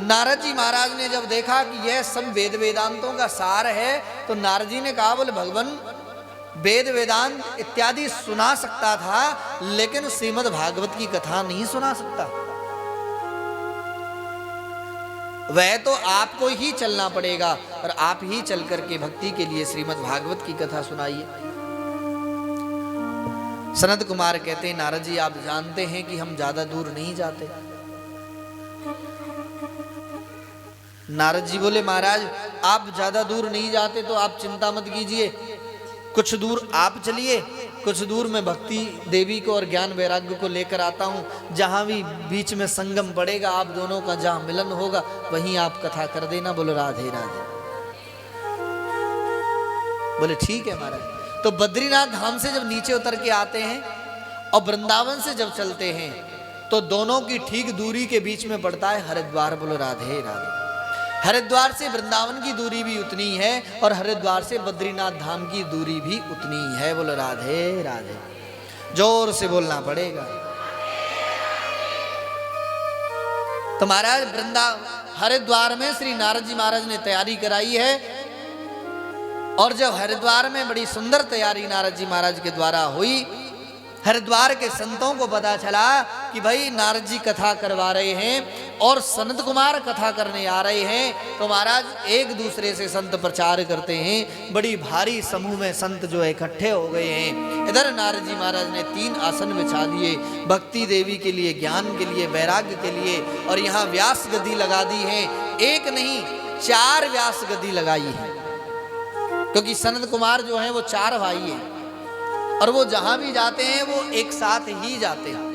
नारद जी महाराज ने जब देखा कि यह सब वेद वेदांतों का सार है, तो नारद जी ने कहा बोले भगवान वेद वेदांत इत्यादि सुना सकता था, लेकिन श्रीमद् भागवत की कथा नहीं सुना सकता। वह तो आपको ही चलना पड़ेगा और आप ही चल करके भक्ति के लिए श्रीमद् भागवत की कथा सुनाइए। सनत कुमार कहते हैं नारद जी आप जानते हैं कि हम ज्यादा दूर नहीं जाते। नारद जी बोले महाराज आप ज्यादा दूर नहीं जाते तो आप चिंता मत कीजिए, कुछ दूर आप चलिए, कुछ दूर मैं भक्ति देवी को और ज्ञान वैराग्य को लेकर आता हूँ। जहाँ भी बीच में संगम पड़ेगा आप दोनों का, जहाँ मिलन होगा वहीं आप कथा कर देना। बोलो राधे राधे। बोले ठीक है महाराज। तो बद्रीनाथ धाम से जब नीचे उतर के आते हैं और वृंदावन से जब चलते हैं तो दोनों की ठीक दूरी के बीच में पड़ता है हरिद्वार। बोलो राधे राधे। हरिद्वार से वृंदावन की दूरी भी उतनी है और हरिद्वार से बद्रीनाथ धाम की दूरी भी उतनी है। बोलो राधे राधे। जोर से बोलना पड़ेगा। तो महाराज हरिद्वार में श्री नारद जी महाराज ने तैयारी कराई है, और जब हरिद्वार में बड़ी सुंदर तैयारी नारद जी महाराज के द्वारा हुई, हरिद्वार के संतों को पता चला कि भाई नारद जी कथा करवा रहे हैं और सनत कुमार कथा करने आ रहे हैं। तो महाराज एक दूसरे से संत प्रचार करते हैं। बड़ी भारी समूह में संत जो है इकट्ठे हो गए हैं। इधर नारद जी महाराज ने 3 आसन बिछा दिए, भक्ति देवी के लिए, ज्ञान के लिए, वैराग्य के लिए, और यहाँ व्यास गद्दी लगा दी है। एक नहीं 4 व्यास गद्दी लगाई है, क्योंकि सनत कुमार जो है वो 4 भाई हैं और वो जहां भी जाते हैं वो एक साथ ही जाते हैं।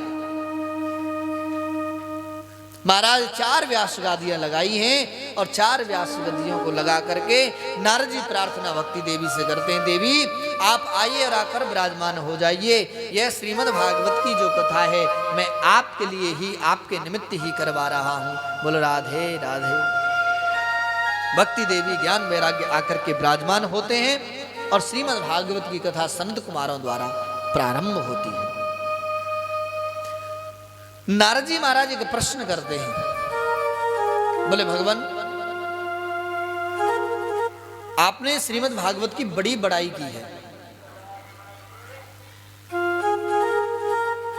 महाराज 4 व्यास गद्दियां लगाई हैं और 4 व्यास गद्दियों को लगा करके नारद जी प्रार्थना भक्ति देवी से करते हैं, देवी आप आइए और आकर विराजमान हो जाइए। यह श्रीमद् भागवत की जो कथा है मैं आपके लिए ही, आपके निमित्त ही करवा रहा हूं। बोलो राधे राधे। भक्ति देवी ज्ञान वैराग्य आकर के विराजमान होते हैं और श्रीमद् भागवत की कथा संत कुमारों द्वारा प्रारंभ होती है। नारद जी महाराज एक प्रश्न करते हैं, बोले भगवान आपने श्रीमद् भागवत की बड़ी बड़ाई की है,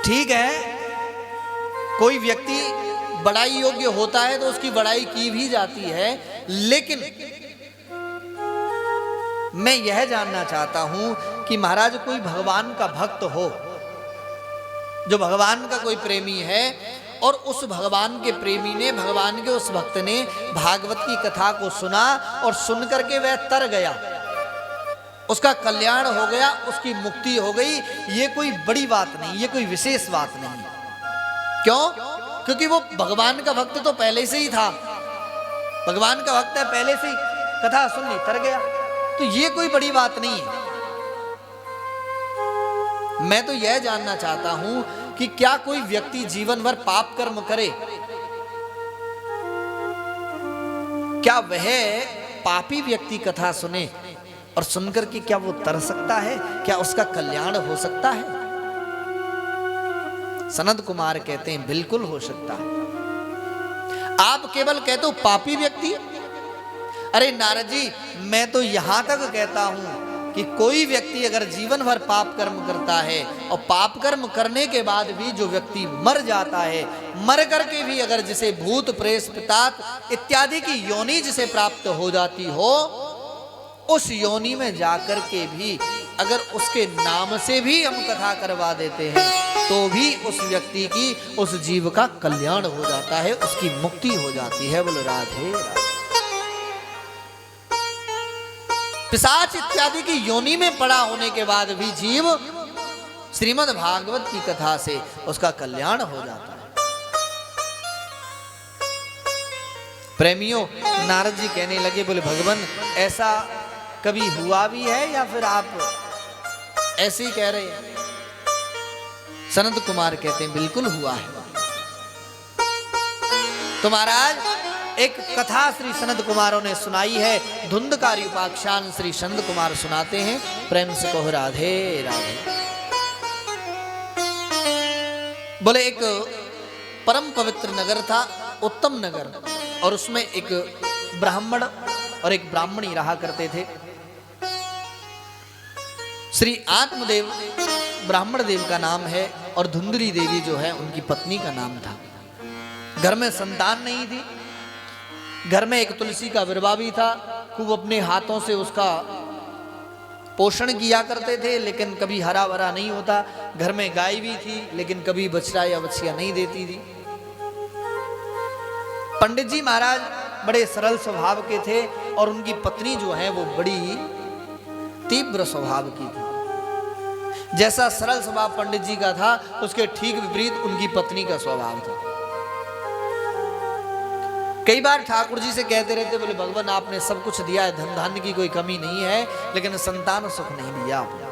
ठीक है, कोई व्यक्ति बड़ाई योग्य होता है तो उसकी बड़ाई की भी जाती है, लेकिन मैं यह जानना चाहता हूं कि महाराज कोई भगवान का भक्त हो, जो भगवान का कोई प्रेमी है, और उस भगवान के प्रेमी ने, भगवान के उस भक्त ने भागवत की कथा को सुना और सुन करके वह तर गया, उसका कल्याण हो गया, उसकी मुक्ति हो गई। ये कोई बड़ी बात नहीं, ये कोई विशेष बात नहीं। क्यों? क्योंकि वो भगवान का भक्त तो पहले से ही था, भगवान का भक्त है, पहले से ही कथा सुन ली, तर गया, तो ये कोई बड़ी बात नहीं है। मैं तो यह जानना चाहता हूं कि क्या कोई व्यक्ति जीवन भर पाप कर्म करे, क्या वह पापी व्यक्ति कथा सुने और सुनकर कि क्या वो तर सकता है, क्या उसका कल्याण हो सकता है? सनत कुमार कहते हैं बिल्कुल हो सकता है। आप केवल कहते हो पापी व्यक्ति, अरे नारद जी मैं तो यहां तक कहता हूं कि कोई व्यक्ति अगर जीवन भर पाप कर्म करता है और पाप कर्म करने के बाद भी जो व्यक्ति मर जाता है, मर करके भी अगर जिसे भूत प्रेत पिशाच इत्यादि की योनि जिसे प्राप्त हो जाती हो, उस योनि में जाकर के भी अगर उसके नाम से भी हम कथा करवा देते हैं तो भी उस व्यक्ति की, उस जीव का कल्याण हो जाता है, उसकी मुक्ति हो जाती है। बोलो राधे राधे। पिशाच इत्यादि की योनि में पड़ा होने के बाद भी जीव श्रीमद् भागवत की कथा से उसका कल्याण हो जाता है। प्रेमियों, नारद जी कहने लगे, बोले भगवान ऐसा कभी हुआ भी है या फिर आप ऐसे ही कह रहे हैं? सनत कुमार कहते हैं बिल्कुल हुआ है। तो महाराज एक कथा श्री सनत कुमारों ने सुनाई है, धुंधकारी उपाख्यान श्री सनत कुमार सुनाते हैं। प्रेम से कहो राधे राधे। बोले एक परम पवित्र नगर था, उत्तम नगर, और उसमें एक ब्राह्मण और एक ब्राह्मणी रहा करते थे। श्री आत्मदेव ब्राह्मण देव का नाम है और धुंधली देवी जो है उनकी पत्नी का नाम था। घर में संतान नहीं थी, घर में एक तुलसी का विरवा भी था, खूब अपने हाथों से उसका पोषण किया करते थे, लेकिन कभी हरा भरा नहीं होता। घर में गाय भी थी, लेकिन कभी बछड़ा या बछिया नहीं देती थी। पंडित जी महाराज बड़े सरल स्वभाव के थे और उनकी पत्नी जो है वो बड़ी तीव्र स्वभाव की थी। जैसा सरल स्वभाव पंडित जी का था, उसके ठीक विपरीत उनकी पत्नी का स्वभाव था। कई बार ठाकुर जी से कहते रहते, बोले भगवान आपने सब कुछ दिया है, धन धान्य की कोई कमी नहीं है, लेकिन संतान सुख नहीं दिया आपने।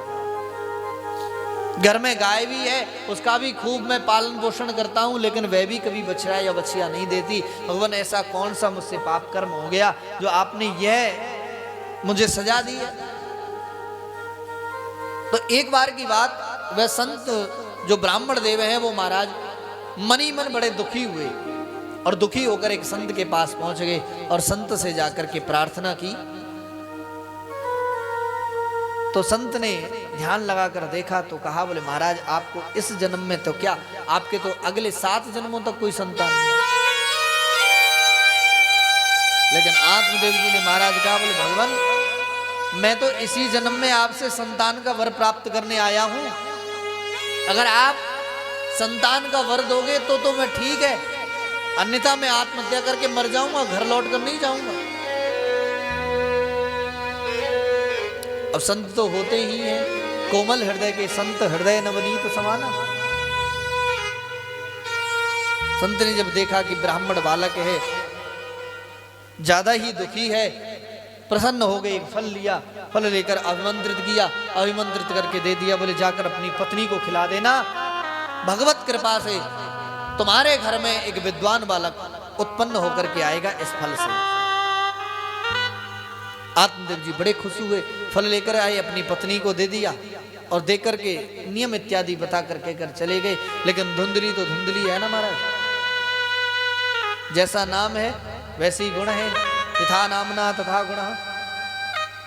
घर में गाय भी है, उसका भी खूब मैं पालन पोषण करता हूं, लेकिन वह भी कभी बछड़ा या बछिया नहीं देती। भगवान ऐसा कौन सा मुझसे पाप कर्म हो गया जो आपने यह मुझे सजा दी है? तो एक बार की बात, वह संत जो ब्राह्मण देव है वो महाराज मन ही मन बड़े दुखी हुए और दुखी होकर एक संत के पास पहुंच गए और संत से जाकर के प्रार्थना की। तो संत ने ध्यान लगाकर देखा तो कहा, बोले महाराज आपको इस जन्म में तो क्या, आपके तो अगले 7 जन्मों तक कोई संतान नहीं। लेकिन आत्मदेव जी ने महाराज कहा, बोले भगवान मैं तो इसी जन्म में आपसे संतान का वर प्राप्त करने आया हूं। अगर आप संतान का वर दोगे तो मैं ठीक है, अन्यथा मैं आत्महत्या करके मर जाऊंगा, घर लौट कर नहीं जाऊंगा। अब संत तो होते ही हैं कोमल हृदय के संत, हृदय नवनीत समाना। संत ने जब देखा कि ब्राह्मण बालक है, ज्यादा ही दुखी है, प्रसन्न हो गए, फल लिया, फल लेकर अभिमंत्रित किया, अभिमंत्रित करके दे दिया। बोले जाकर अपनी पत्नी को खिला देना, भगवत कृपा से तुम्हारे घर में एक विद्वान बालक उत्पन्न होकर के आएगा इस फल से। आत्मदेव जी बड़े खुश हुए, फल लेकर आए, अपनी पत्नी को दे दिया और दे करके नियम इत्यादि बता करके कर चले गए। लेकिन धुंधली तो धुंधली है ना महाराज, जैसा नाम है वैसे ही गुण है, यथा नामना तथा गुण।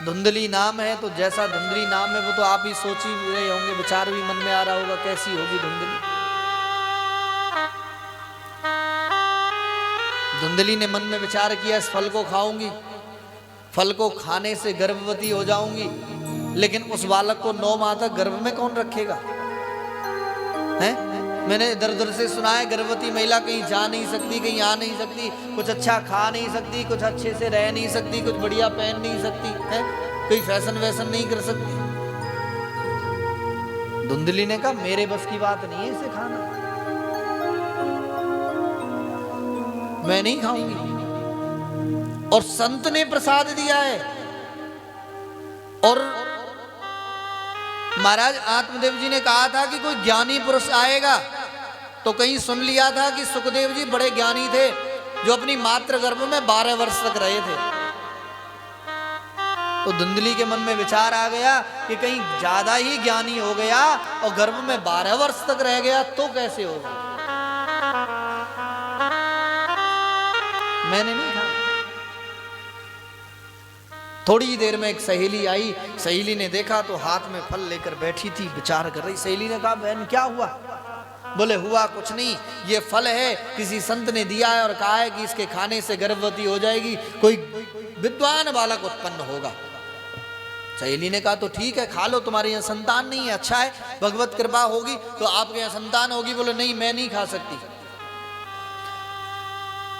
धुंधली नाम है तो जैसा धुंधली नाम है वो तो आप ही सोच ही रहे होंगे, विचार भी मन में आ रहा होगा कैसी होगी धुंधली। धुंधली ने मन में विचार किया, इस फल को खाऊंगी, फल को खाने से गर्भवती हो जाऊंगी, लेकिन उस बालक को 9 माह तक गर्भ में कौन रखेगा? हैं? मैंने इधर उधर से सुना है गर्भवती महिला कहीं जा नहीं सकती, कहीं आ नहीं सकती, कुछ अच्छा खा नहीं सकती, कुछ अच्छे से रह नहीं सकती, कुछ बढ़िया पहन नहीं सकती है, कोई फैशन वैसन नहीं कर सकती। धुंधली ने कहा मेरे बस की बात नहीं है इसे खाना, मैं नहीं खाऊंगी। और संत ने प्रसाद दिया है। और महाराज आत्मदेव जी ने कहा था कि कोई ज्ञानी पुरुष आएगा, तो कहीं सुन लिया था कि सुखदेव जी बड़े ज्ञानी थे जो अपनी मातृ गर्भ में 12 वर्ष तक रहे थे। तो धुंधली के मन में विचार आ गया कि कहीं ज्यादा ही ज्ञानी हो गया और गर्भ में 12 वर्ष तक रह गया तो कैसे होगा। मैंने नहीं कहा। थोड़ी ही देर में एक सहेली आई। सहेली ने देखा तो हाथ में फल लेकर बैठी थी, विचार कर रही। सहेली ने कहा बहन क्या हुआ? बोले हुआ कुछ नहीं, ये फल है, किसी संत ने दिया है और कहा है कि इसके खाने से गर्भवती हो जाएगी, कोई विद्वान बालक उत्पन्न होगा। सहेली ने कहा तो ठीक है, खा लो, तुम्हारे यहाँ संतान नहीं है, अच्छा है, भगवत कृपा होगी तो आपके यहाँ संतान होगी। बोले नहीं, मैं नहीं खा सकती।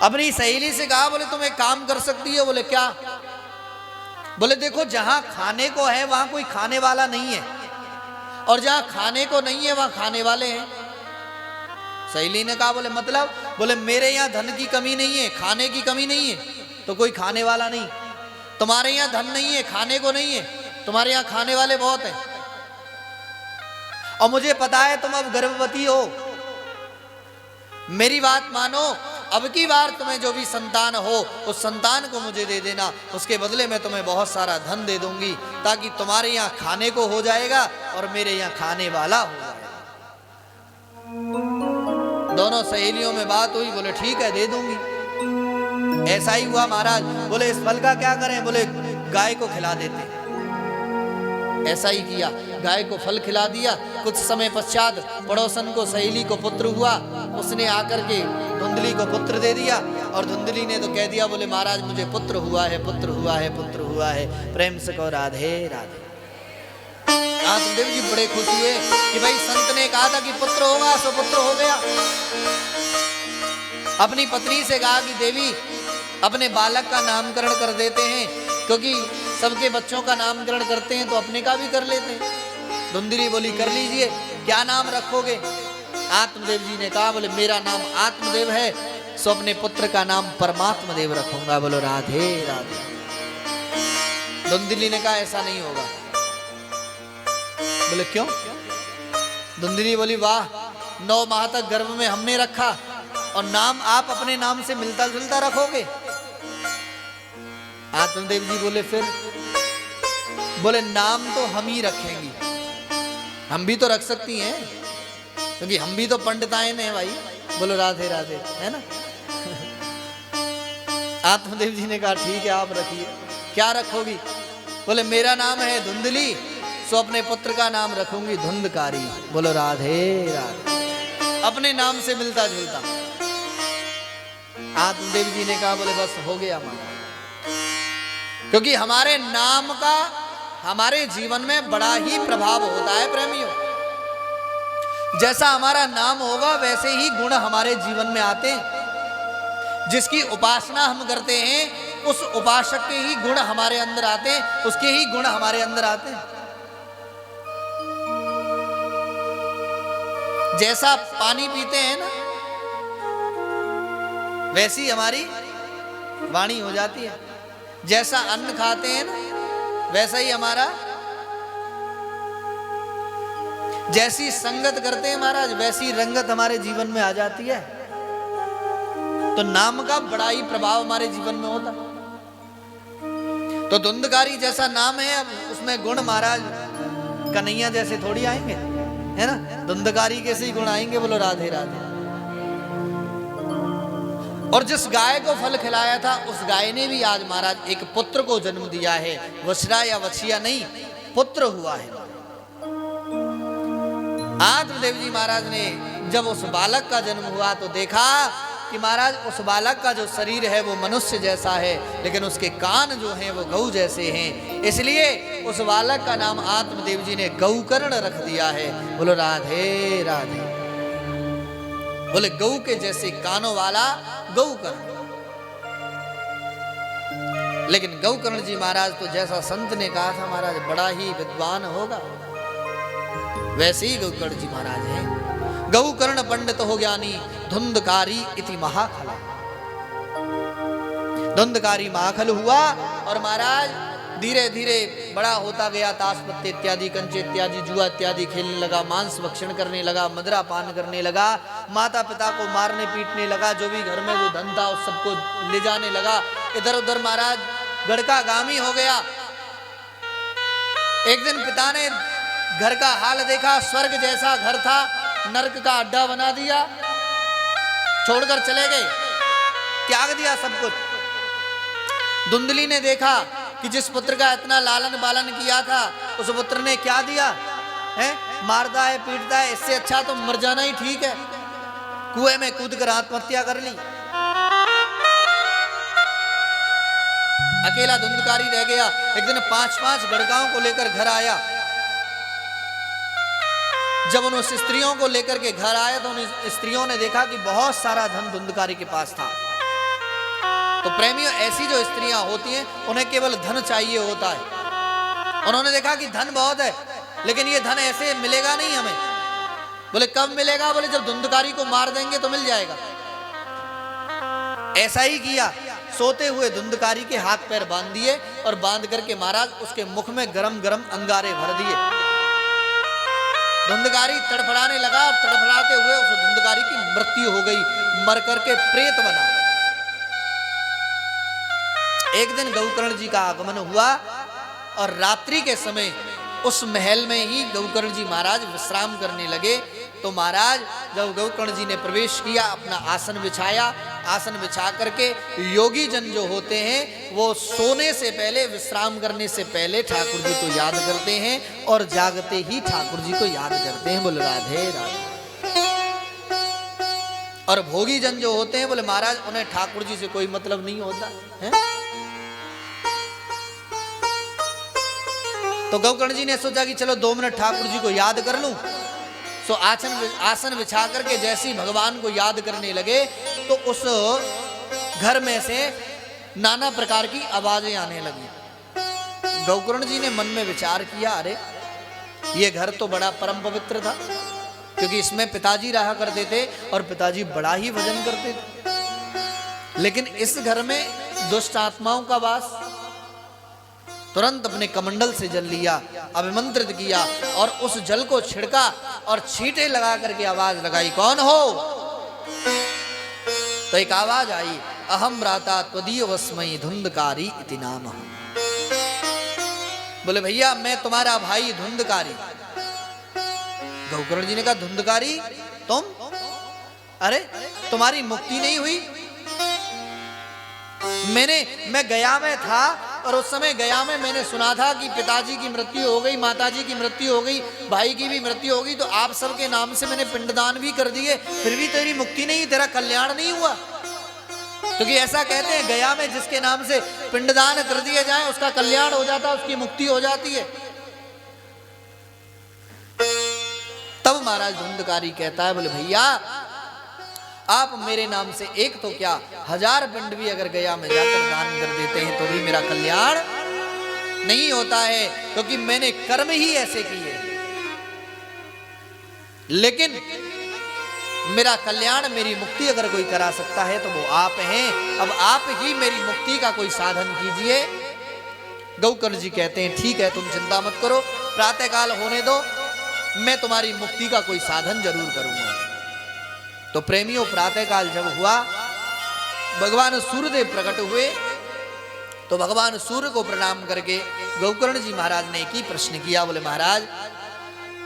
अपनी सहेली से कहा, बोले तुम एक काम कर सकती हो। बोले क्या? बोले देखो, जहां खाने को है वहां कोई खाने वाला नहीं है, और जहां खाने को नहीं है वहां खाने वाले हैं। सहेली ने कहा बोले मतलब? बोले मेरे यहाँ धन की कमी नहीं है, खाने की कमी नहीं है, तो कोई खाने वाला नहीं। तुम्हारे यहाँ धन नहीं है, खाने को नहीं है, तुम्हारे यहाँ खाने वाले बहुत हैं। और मुझे पता है तुम अब गर्भवती हो, मेरी बात मानो, अब की बार तुम्हें जो भी संतान हो उस संतान को मुझे दे देना, उसके बदले में तुम्हें बहुत सारा धन दे दूंगी, ताकि तुम्हारे यहाँ खाने को हो जाएगा और मेरे यहाँ खाने वाला हो जाएगा। दोनों सहेलियों में बात हुई। बोले ठीक है, दे दूंगी। ऐसा ही हुआ महाराज। बोले इस फल का क्या करें? बोले गाय को खिला देते। ऐसा ही किया, गाय को फल खिला दिया। कुछ समय पश्चात पड़ोसन को, सहेली को पुत्र हुआ। उसने आकर के धुंधली को पुत्र दे दिया, और धुंधली ने तो कह दिया बोले महाराज मुझे पुत्र हुआ है, पुत्र हुआ है, पुत्र हुआ है। प्रेम से कहो राधे राधे। आत्मदेव जी बड़े खुश हुए कि भाई संत ने कहा था कि पुत्र होगा, सो पुत्र हो गया। अपनी पत्नी से कहा कि देवी अपने बालक का नामकरण कर देते हैं, क्योंकि सबके बच्चों का नामकरण करते हैं तो अपने का भी कर लेते हैं। धुंधली बोली कर लीजिए, क्या नाम रखोगे? आत्मदेव जी ने कहा बोले मेरा नाम आत्मदेव है, सो अपने पुत्र का नाम परमात्मा देव रखूंगा। बोलो राधे राधे। धुंधली ने कहा ऐसा नहीं होगा। बोले क्यों? धुंधली बोली वाह, 9 माह तक गर्भ में हमने रखा और नाम आप अपने नाम से मिलता जुलता रखोगे? आत्मदेव जी बोले फिर? बोले नाम तो हम ही रखेंगी, हम भी तो रख सकती हैं, क्योंकि हम भी तो पंडिताएं हैं भाई। बोलो राधे राधे, है ना। आत्मदेव जी ने कहा ठीक है आप रखिए। क्या रखोगी? बोले मेरा नाम है धुंधली, सो अपने पुत्र का नाम रखूंगी धुंधकारी। बोलो राधे राधे, अपने नाम से मिलता जुलता। आत्मदेव जी ने कहा बोले बस हो गया हमारा, क्योंकि हमारे नाम का हमारे जीवन में बड़ा ही प्रभाव होता है प्रेमियों। जैसा हमारा नाम होगा वैसे ही गुण हमारे जीवन में आते हैं। जिसकी उपासना हम करते हैं उस उपासक के ही गुण हमारे अंदर आते हैं, उसके ही गुण हमारे अंदर आते हैं। जैसा पानी पीते हैं ना, वैसी हमारी वाणी हो जाती है। जैसा अन्न खाते हैं ना, वैसा ही हमारा, जैसी संगत करते हैं महाराज वैसी रंगत हमारे जीवन में आ जाती है। तो नाम का बड़ा ही प्रभाव हमारे जीवन में होता। तो धुंधकारी जैसा नाम है, अब उसमें गुण महाराज कन्हैया जैसे थोड़ी आएंगे, है ना। धुंधकारी कैसे ही गुण आएंगे। बोलो राधे राधे। और जिस गाय को फल खिलाया था उस गाय ने भी आज महाराज एक पुत्र को जन्म दिया है। वछड़ा या वछिया नहीं, पुत्र हुआ है। आत्मदेव जी महाराज ने जब उस बालक का जन्म हुआ तो देखा कि महाराज उस बालक का जो शरीर है वो मनुष्य जैसा है, लेकिन उसके कान जो हैं वो गऊ जैसे हैं। इसलिए उस बालक का नाम आत्मदेव जी ने गौकर्ण रख दिया है। बोलो राधे राधे। बोले गऊ के जैसे कानों वाला गौकर्ण। लेकिन गौकर्ण जी महाराज तो जैसा संत ने कहा था महाराज बड़ा ही विद्वान होगा, वैसे ही गौकर्ण जी महाराज हैं। गौकर्ण पंडित हो ज्ञानी धुंधकारी इति महाखला। धुंधकारी महाखल हुआ और महाराज धीरे धीरे बड़ा होता गया। ताश पत्ते इत्यादि, कंचे इत्यादि, जुआ इत्यादि खेलने लगा, मांस भक्षण करने लगा, मदिरा पान करने लगा, माता पिता को मारने पीटने लगा, जो भी घर में वो धन था उस सबको ले जाने लगा। इधर उधर महाराज गड़का गामी हो गया। एक दिन पिता ने घर का हाल देखा, स्वर्ग जैसा घर था, नरक का अड्डा बना दिया, छोड़कर चले गए, त्याग दिया सब कुछ। धुंधली ने देखा कि जिस पुत्र का इतना लालन पालन किया था उस पुत्र ने क्या दिया है, मारता है, पीटता है, इससे अच्छा तो मर जाना ही ठीक है। कुएं में कूद कर आत्महत्या कर ली। अकेला धुंधकारी रह गया। एक दिन 5-5 गड़काओं को लेकर घर आया। जब उन स्त्रियों को लेकर के घर आया तो उन स्त्रियों ने देखा कि बहुत सारा धन धुंधकारी के पास था। तो प्रेमियों, ऐसी जो स्त्रियां होती हैं उन्हें केवल धन चाहिए होता है। उन्होंने देखा कि धन बहुत है, लेकिन ये धन ऐसे मिलेगा नहीं हमें। बोले कब मिलेगा? बोले जब धुंधकारी को मार देंगे तो मिल जाएगा। ऐसा ही किया। सोते हुए धुंधकारी के हाथ पैर बांध दिए और बांध करके महाराज उसके मुख में गरम गरम अंगारे भर दिए। धुंधकारी तड़फड़ाने लगा और तड़फड़ाते हुए उस धुंधकारी की मृत्यु हो गई, मर करके प्रेत बना। एक दिन गौकर्ण जी का आगमन हुआ और रात्रि के समय उस महल में ही गौकर्ण जी महाराज विश्राम करने लगे। तो महाराज जब गौकर्ण जी ने प्रवेश किया, अपना आसन बिछाया, आसन बिछा करके योगी जन जो होते हैं वो सोने से पहले, विश्राम करने से पहले ठाकुर जी को याद करते हैं और जागते ही ठाकुर जी को याद करते हैं। बोले राधे राधे। और भोगी जन जो होते हैं बोले महाराज उन्हें ठाकुर जी से कोई मतलब नहीं होता है। तो गौकर्ण जी ने सोचा कि चलो 2 मिनट ठाकुर जी को याद कर लूं। सो आसन बिछा करके जैसे ही भगवान को याद करने लगे तो उस घर में से नाना प्रकार की आवाजें आने लगी। गौकर्ण जी ने मन में विचार किया, अरे ये घर तो बड़ा परम पवित्र था, क्योंकि इसमें पिताजी रहा करते थे और पिताजी बड़ा ही भजन करते थे। लेकिन इस घर में दुष्ट आत्माओं का वास। तुरंत अपने कमंडल से जल लिया, अभिमंत्रित किया और उस जल को छिड़का और छींटे लगा करके आवाज लगाई, कौन हो? तो एक आवाज आई, अहम भ्राता त्वदीय वस्मयी धुंधकारी इति नाम। बोले भैया मैं तुम्हारा भाई धुंधकारी। गौकर्ण जी ने कहा धुंधकारी तुम? अरे तुम्हारी मुक्ति नहीं हुई? मैं गया में था और उस समय गया में मैंने सुना था कि पिताजी की मृत्यु हो गई, माताजी की मृत्यु हो गई, भाई की भी मृत्यु हो गई, तो आप सबके नाम से मैंने पिंडदान भी कर दिए, फिर भी तेरी मुक्ति नहीं, तेरा कल्याण नहीं हुआ। क्योंकि ऐसा कहते हैं गया में जिसके नाम से पिंडदान कर दिए जाए उसका कल्याण हो जाता है, उसकी मुक्ति हो जाती है। तब महाराज धुंधकारी कहता है, बोले भैया आप मेरे नाम से एक तो क्या 1000 पिंड भी अगर गया में जाकर दान कर देते हैं तो भी मेरा कल्याण नहीं होता है, क्योंकि मैंने कर्म ही ऐसे किए। लेकिन मेरा कल्याण, मेरी मुक्ति अगर कोई करा सकता है तो वो आप हैं। अब आप ही मेरी मुक्ति का कोई साधन कीजिए। गौकर्ण जी कहते हैं ठीक है, तुम चिंता मत करो, प्रातःकाल होने दो, मैं तुम्हारी मुक्ति का कोई साधन जरूर करूंगा। तो प्रेमियों प्रातःकाल जब हुआ, भगवान सूर्यदेव प्रकट हुए। तो भगवान सूर्य को प्रणाम करके गौकर्ण जी महाराज ने एक ही प्रश्न किया। बोले महाराज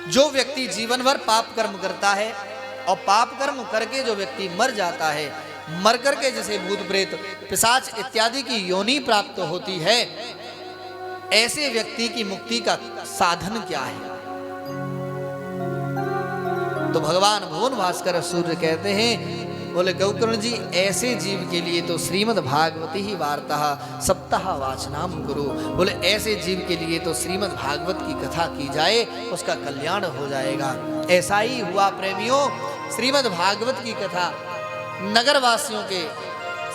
जो व्यक्ति जीवन भर पाप कर्म करता है और पाप कर्म करके जो व्यक्ति मर जाता है, मर करके जैसे भूत प्रेत पिशाच इत्यादि की योनि प्राप्त होती है, ऐसे व्यक्ति की मुक्ति का साधन क्या है? तो भगवान भुवन भास्कर सूर्य कहते हैं, बोले गौकर्ण जी ऐसे जीव के लिए तो श्रीमद् भागवती ही वार्ता सप्ताह वाचनाम गुरु। बोले ऐसे जीव के लिए तो श्रीमद् भागवत की कथा की जाए, उसका कल्याण हो जाएगा। ऐसा ही हुआ प्रेमियों। श्रीमद् भागवत की कथा नगरवासियों के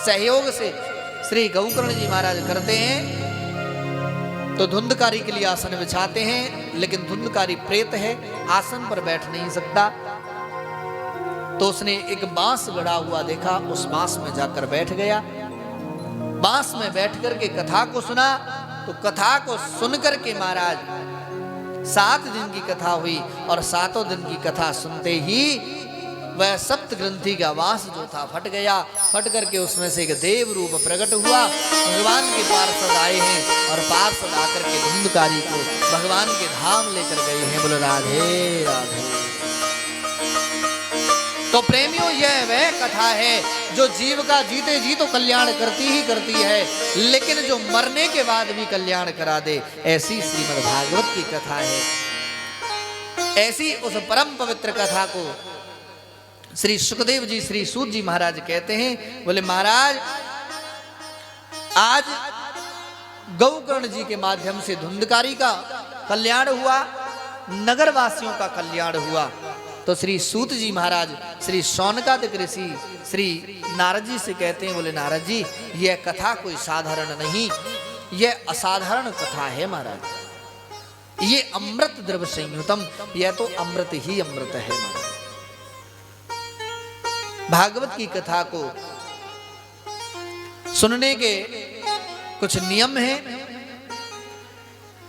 सहयोग से श्री गौकर्ण जी महाराज करते हैं। तो धुंधकारी के लिए आसन बिछाते हैं, लेकिन धुंधकारी प्रेत है, आसन पर बैठ नहीं सकता। तो उसने एक बांस गड़ा हुआ देखा, उस बांस में जाकर बैठ गया। बांस में बैठ करके कथा को सुना। तो कथा को सुन करके महाराज 7 दिन की कथा हुई और 7 दिन की कथा सुनते ही वह सप्त ग्रंथि का वास जो था फट गया। फट करके उसमें से एक देव रूप प्रकट हुआ। भगवान के पार्षद आए हैं और पार्षद आकर के धुंधकारी को भगवान के धाम लेकर गए हैं। बोलो राधे राधे। तो प्रेमियों, यह वह कथा है जो जीव का जीते जी तो कल्याण करती ही करती है, लेकिन जो मरने के बाद भी कल्याण करा दे, ऐसी श्रीमद् भागवत की कथा है। ऐसी उस परम पवित्र कथा को श्री सुखदेव जी, श्री सूत जी महाराज कहते हैं, बोले महाराज आज गौकर्ण जी के माध्यम से धुंधकारी का कल्याण हुआ, नगरवासियों का कल्याण हुआ। तो श्री सूत जी महाराज श्री शौनकादिक ऋषि श्री नारद जी से कहते हैं, बोले नारद जी यह कथा कोई साधारण नहीं, यह असाधारण कथा है महाराज। ये अमृत द्रव्य संयुतम, यह तो अमृत ही अमृत है महाराज। भागवत की कथा को सुनने के कुछ नियम हैं।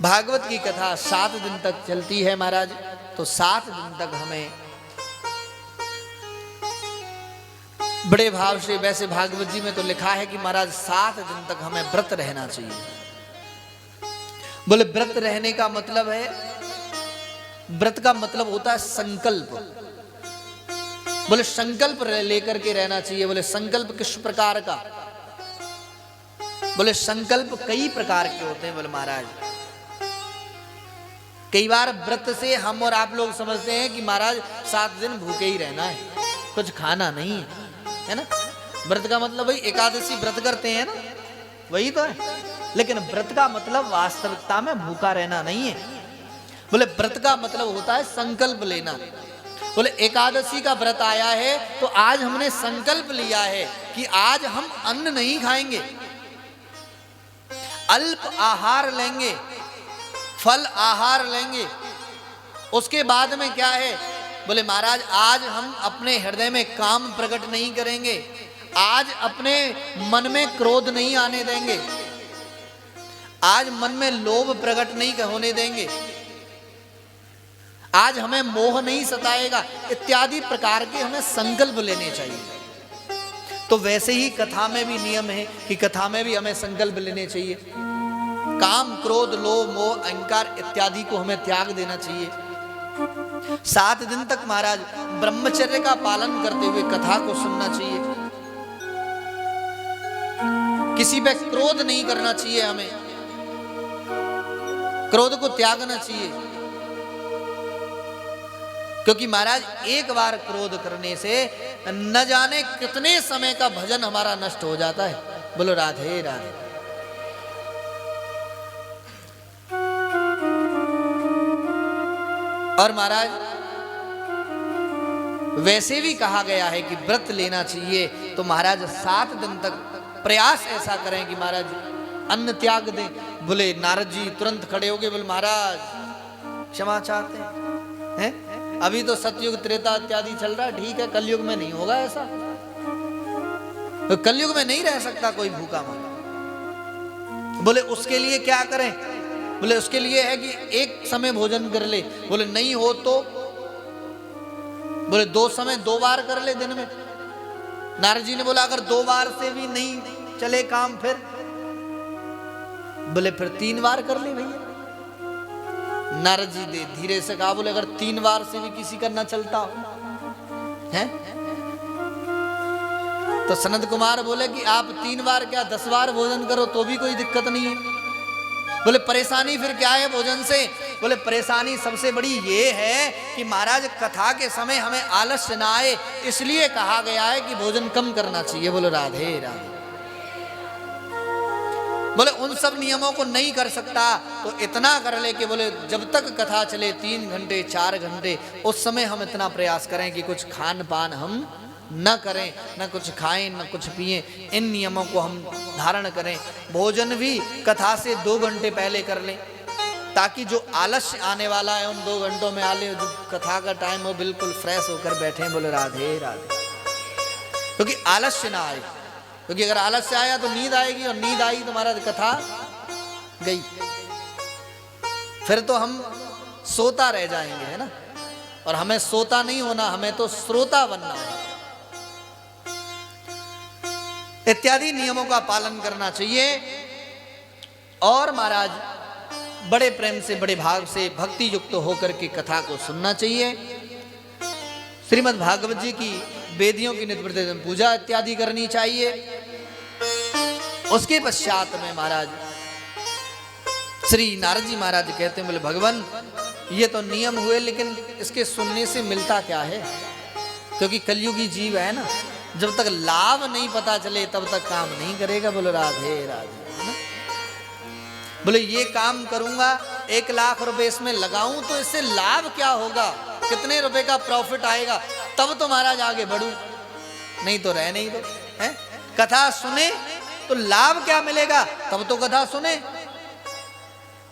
भागवत की कथा 7 दिन तक चलती है महाराज। तो 7 दिन तक हमें बड़े भाव से, वैसे भागवत जी में तो लिखा है कि महाराज 7 दिन तक हमें व्रत रहना चाहिए। बोले व्रत रहने का मतलब है, व्रत का मतलब होता है संकल्प। बोले संकल्प लेकर के रहना चाहिए। बोले संकल्प किस प्रकार का? बोले संकल्प कई प्रकार के होते हैं। बोले महाराज कई बार व्रत से हम और आप लोग समझते हैं कि महाराज 7 दिन भूखे ही रहना है, कुछ खाना नहीं है ना। व्रत का मतलब भाई एकादशी व्रत करते हैं ना, वही तो है। लेकिन व्रत का मतलब वास्तविकता में भूखा रहना नहीं है। बोले व्रत का मतलब होता है संकल्प लेना। बोले एकादशी का व्रत आया है तो आज हमने संकल्प लिया है कि आज हम अन्न नहीं खाएंगे, अल्प आहार लेंगे, फल आहार लेंगे। उसके बाद में क्या है? बोले महाराज आज हम अपने हृदय में काम प्रकट नहीं करेंगे, आज अपने मन में क्रोध नहीं आने देंगे, आज मन में लोभ प्रकट नहीं होने देंगे, आज हमें मोह नहीं सताएगा, इत्यादि प्रकार के हमें संकल्प लेने चाहिए। तो वैसे ही कथा में भी नियम है कि कथा में भी हमें संकल्प लेने चाहिए। काम, क्रोध, लोभ, मोह, अहंकार इत्यादि को हमें त्याग देना चाहिए। 7 दिन तक महाराज ब्रह्मचर्य का पालन करते हुए कथा को सुनना चाहिए। किसी पे क्रोध नहीं करना चाहिए, हमें क्रोध को त्यागना चाहिए। क्योंकि महाराज एक बार क्रोध करने से न जाने कितने समय का भजन हमारा नष्ट हो जाता है। बोलो राधे राधे। और महाराज वैसे भी कहा गया है कि व्रत लेना चाहिए तो महाराज 7 दिन तक प्रयास ऐसा करें कि महाराज अन्न त्याग दें। बोले नारद जी तुरंत खड़े हो गए, बोले महाराज क्षमा चाहते हैं, अभी तो सतयुग त्रेता इत्यादि चल रहा है, ठीक है, कलयुग में नहीं होगा ऐसा। तो कलयुग में नहीं रह सकता कोई भूखा मां। बोले उसके लिए क्या करें? बोले उसके लिए है कि एक समय भोजन कर ले। बोले नहीं हो तो बोले 2 समय 2 बार कर ले दिन में। नारद जी ने बोला अगर 2 बार से भी नहीं चले काम, फिर बोले फिर 3 बार कर ले भैया। नारद जी ने धीरे से कहा, बोले अगर 3 बार से भी किसी का न चलता हो है तो सनत कुमार बोले कि आप 3 बार क्या 10 बार भोजन करो तो भी कोई दिक्कत नहीं है। बोले परेशानी फिर क्या है भोजन से? बोले परेशानी सबसे बड़ी ये है कि महाराज कथा के समय हमें आलस्य ना आए, इसलिए कहा गया है कि भोजन कम करना चाहिए। बोलो राधे राधे। बोले उन सब नियमों को नहीं कर सकता तो इतना कर ले कि बोले जब तक कथा चले 3 घंटे 4 घंटे, उस समय हम इतना प्रयास करें कि कुछ खान पान हम न करें, न कुछ खाएं न कुछ पिएं। इन नियमों को हम धारण करें। भोजन भी कथा से 2 घंटे पहले कर लें ताकि जो आलस्य आने वाला है उन 2 घंटों में आले, जो कथा का टाइम हो बिल्कुल फ्रेश होकर बैठे। बोले राधे राधे। क्योंकि आलस्य ना आए, क्योंकि अगर आलस्य आया तो नींद आएगी और नींद आई तो महाराज कथा गई, फिर तो हम सोता रह जाएंगे, है ना। और हमें सोता नहीं होना, हमें तो श्रोता बनना है। इत्यादि नियमों का पालन करना चाहिए और महाराज बड़े प्रेम से, बड़े भाव से, भक्ति युक्त होकर के कथा को सुनना चाहिए। श्रीमद् भागवत जी की वेदियों की नित्य प्रतिदिन पूजा इत्यादि करनी चाहिए। उसके पश्चात में महाराज श्री नारद जी महाराज कहते हैं, बोले भगवान ये तो नियम हुए, लेकिन इसके सुनने से मिलता क्या है? क्योंकि कलयुगी जीव है ना, जब तक लाभ नहीं पता चले तब तक काम नहीं करेगा। बोलो राधे राधे, है ना? बोले ये काम करूंगा, 1 लाख रुपए इसमें लगाऊं तो इससे लाभ क्या होगा, कितने रुपए का प्रॉफिट आएगा, तब तो महाराज आगे बढ़ूं, नहीं तो रह नहीं दो। है कथा सुने तो लाभ क्या मिलेगा, तब तो कथा सुने।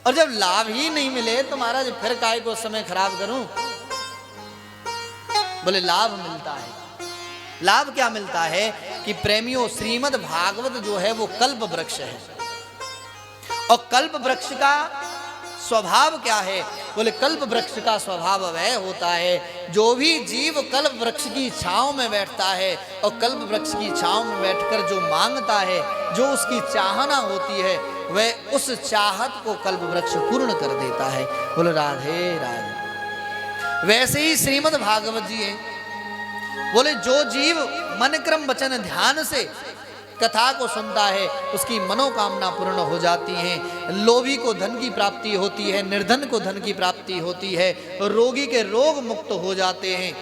और जब लाभ ही नहीं मिले तो महाराज फिर काहे को समय खराब करूं। बोले लाभ मिलता है। लाभ क्या मिलता है कि प्रेमियों, श्रीमद् भागवत जो है वो कल्प वृक्ष है। और कल्प वृक्ष का स्वभाव क्या है? बोले कल्प वृक्ष का स्वभाव वह होता है, जो भी जीव कल्प वृक्ष की छांव में बैठता है और कल्प वृक्ष की छांव में बैठकर जो मांगता है, जो उसकी चाहना होती है, वह उस चाहत को कल्प वृक्ष पूर्ण कर देता है। बोले राधे राधे। वैसे ही श्रीमद् भागवत जी है, बोले जो जीव मन क्रम वचन ध्यान से कथा को सुनता है उसकी मनोकामना पूर्ण हो जाती है। लोभी को धन की प्राप्ति होती है, निर्धन को धन की प्राप्ति होती है, रोगी के रोग मुक्त हो जाते हैं।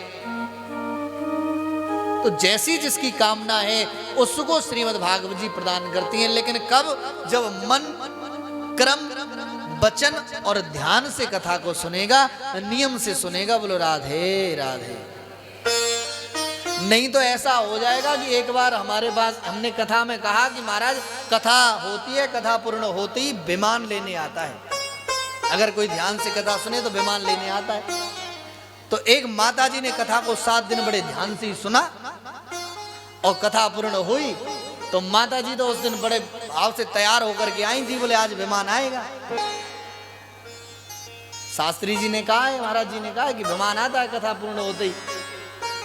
तो जैसी जिसकी कामना है उसको श्रीमद् भागवत जी प्रदान करती हैं। लेकिन कब? जब मन क्रम वचन और ध्यान से कथा को सुनेगा, नियम से सुनेगा। बोलो राधे राधे। नहीं तो ऐसा हो जाएगा कि एक बार हमारे पास हमने कथा में कहा कि महाराज कथा होती है, कथा पूर्ण होती ही विमान लेने आता है। अगर कोई ध्यान से कथा सुने तो विमान लेने आता है। तो एक माता जी ने कथा को 7 दिन बड़े ध्यान से सुना और कथा पूर्ण हुई तो माता जी तो उस दिन बड़े भाव से तैयार होकर के आई थी। बोले आज विमान आएगा। शास्त्री जी ने कहा है, महाराज जी ने कहा कि विमान आता है कथा पूर्ण होते ही।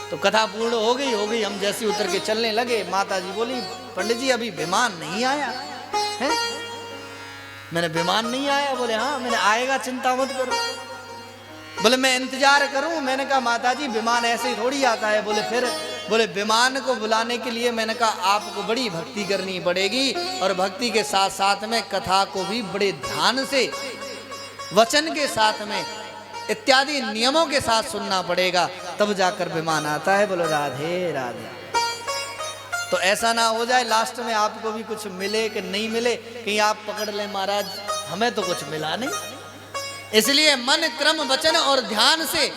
तो कथा पूर्ण हो गई। हम जैसे उतर के चलने लगे, माता जी बोली पंडित जी अभी विमान नहीं आया है। मैंने विमान नहीं आया? बोले हाँ मैंने आएगा, चिंता मत करो। बोले मैं इंतजार करूं? मैंने कहा माता जी विमान ऐसे ही थोड़ी आता है। बोले फिर? बोले विमान को बुलाने के लिए मैंने कहा आपको बड़ी भक्ति करनी पड़ेगी और भक्ति के साथ साथ में कथा को भी बड़े ध्यान से, वचन के साथ में, इत्यादि नियमों के साथ सुनना पड़ेगा, तब जाकर विमान आता है। बोलो राधे राधे। तो ऐसा ना हो जाए लास्ट में आपको भी कुछ मिले कि नहीं मिले, कहीं आप पकड़ ले महाराज हमें तो कुछ मिला नहीं। इसलिए मन क्रम वचन और ध्यान से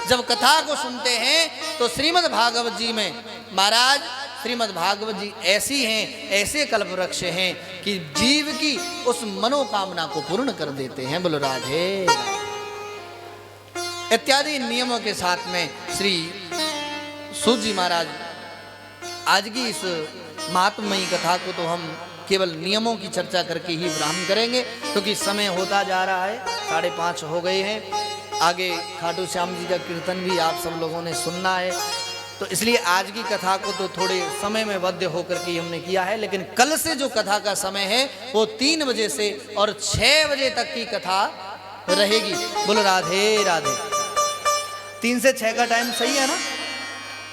जब कथा को सुनते हैं तो श्रीमद् भागवत जी में महाराज, श्रीमद् भागवत जी ऐसी हैं, ऐसे कल्प वृक्ष हैं कि जीव की उस मनोकामना को पूर्ण कर देते हैं। बोलो राधे इत्यादि नियमों के साथ में श्री सूत जी महाराज आज की इस महात्मयी कथा को तो हम केवल नियमों की चर्चा करके ही विराम करेंगे, क्योंकि समय होता जा रहा है, 5:30 हो गए हैं। आगे खाटू श्याम जी का कीर्तन भी आप सब लोगों ने सुनना है, तो इसलिए आज की कथा को तो थोड़े समय में बद्ध होकर के हमने किया है। लेकिन कल से जो कथा का समय है वो 3 बजे से और 6 बजे तक की कथा रहेगी। बोलो राधे राधे। 3 से 6 का टाइम सही है ना?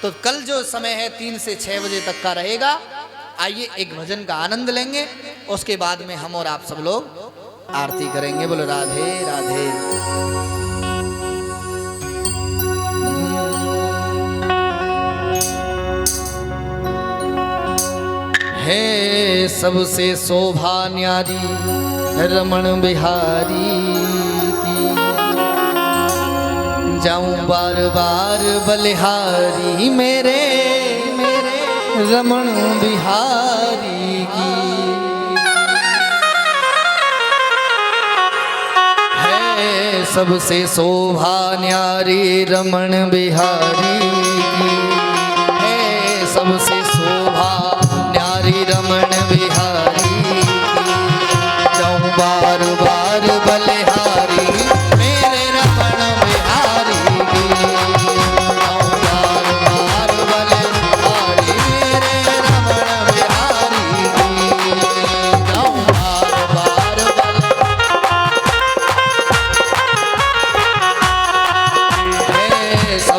तो कल जो समय है 3 से 6 बजे तक का रहेगा। आइए एक भजन का आनंद लेंगे, उसके बाद में हम और आप सब लोग आरती करेंगे। बोलो राधे राधे। है सबसे शोभा न्यारी रमण बिहारी की, जाऊं बार बार बलिहारी मेरे रमण बिहारी की। है सबसे शोभा न्यारी रमण बिहारी की, है सबसे शोभा न्यारी रमण बिहारी की, जाऊं बार बार बलिहारी मेरे रमण बिहारी की।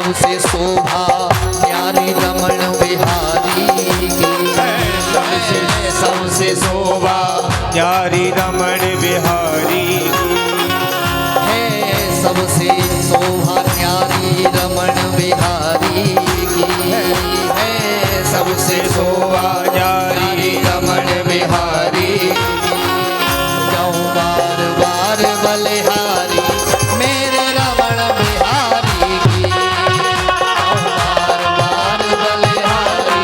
सबसे शोभा न्यारी रमण बिहारी की। सबसे शोभा न्यारी रमण बिहारी है, सबसे शोभा न्यारी रमण बिहारी की है, सबसे शोभा न्यारी रमण बिहारी। जाऊं बार बार बलिहारी मेरे रमण बिहारी की। जाऊं बार बार बलिहारी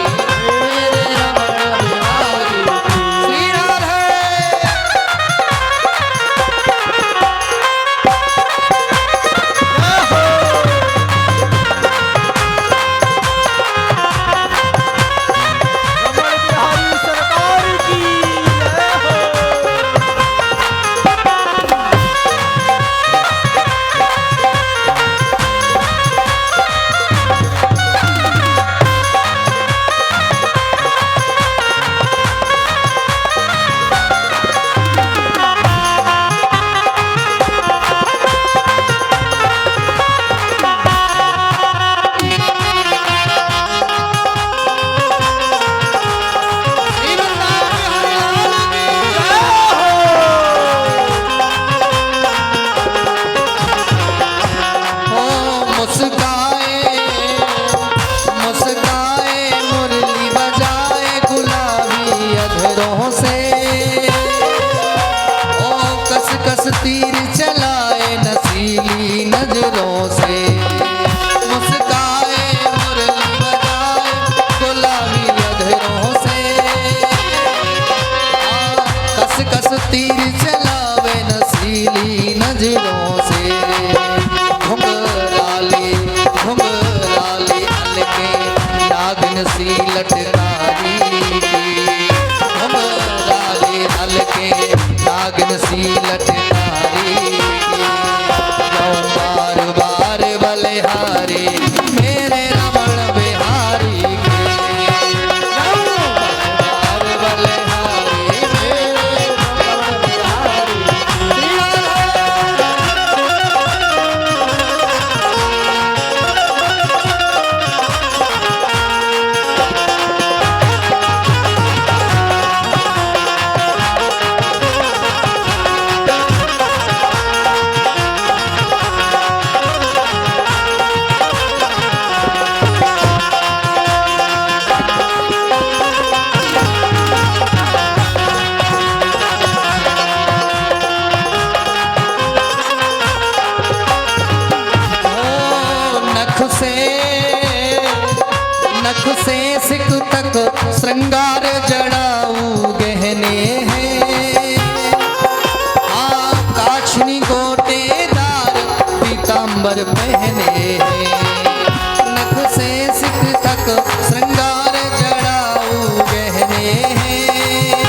मेरे रमण बिहारी की। श्री राधे। रमण बिहारी सरकार की जय हो। श्री वृंदावन बिहारी लाल की हो। मुस्काए मुस्काए मुरली बजाए गुलाबी अधरों से। ओ कस कस तीर चलाए नसीली नजरों से। मुस्काए मुरली बजाए गुलाबी अधरों से। कस कस तीर चलावे नसीली नजरों से। घुंघराले घुंघराले हलके नागिन सी लटकारी की। घुंघराले हलके नागिन सी लटकारी की। जाऊं बार बार बलिहारी मेरे रमण बिहारी की। जाऊं बार बलिहारी मेरे रमण बिहारी की। नख से सिक तक श्रृंगार जड़ाऊ गहने हैं। काछनी गोटेदार पीतांबर पहने हैं। नख से सिक तक श्रृंगार जड़ाऊ गहने हैं।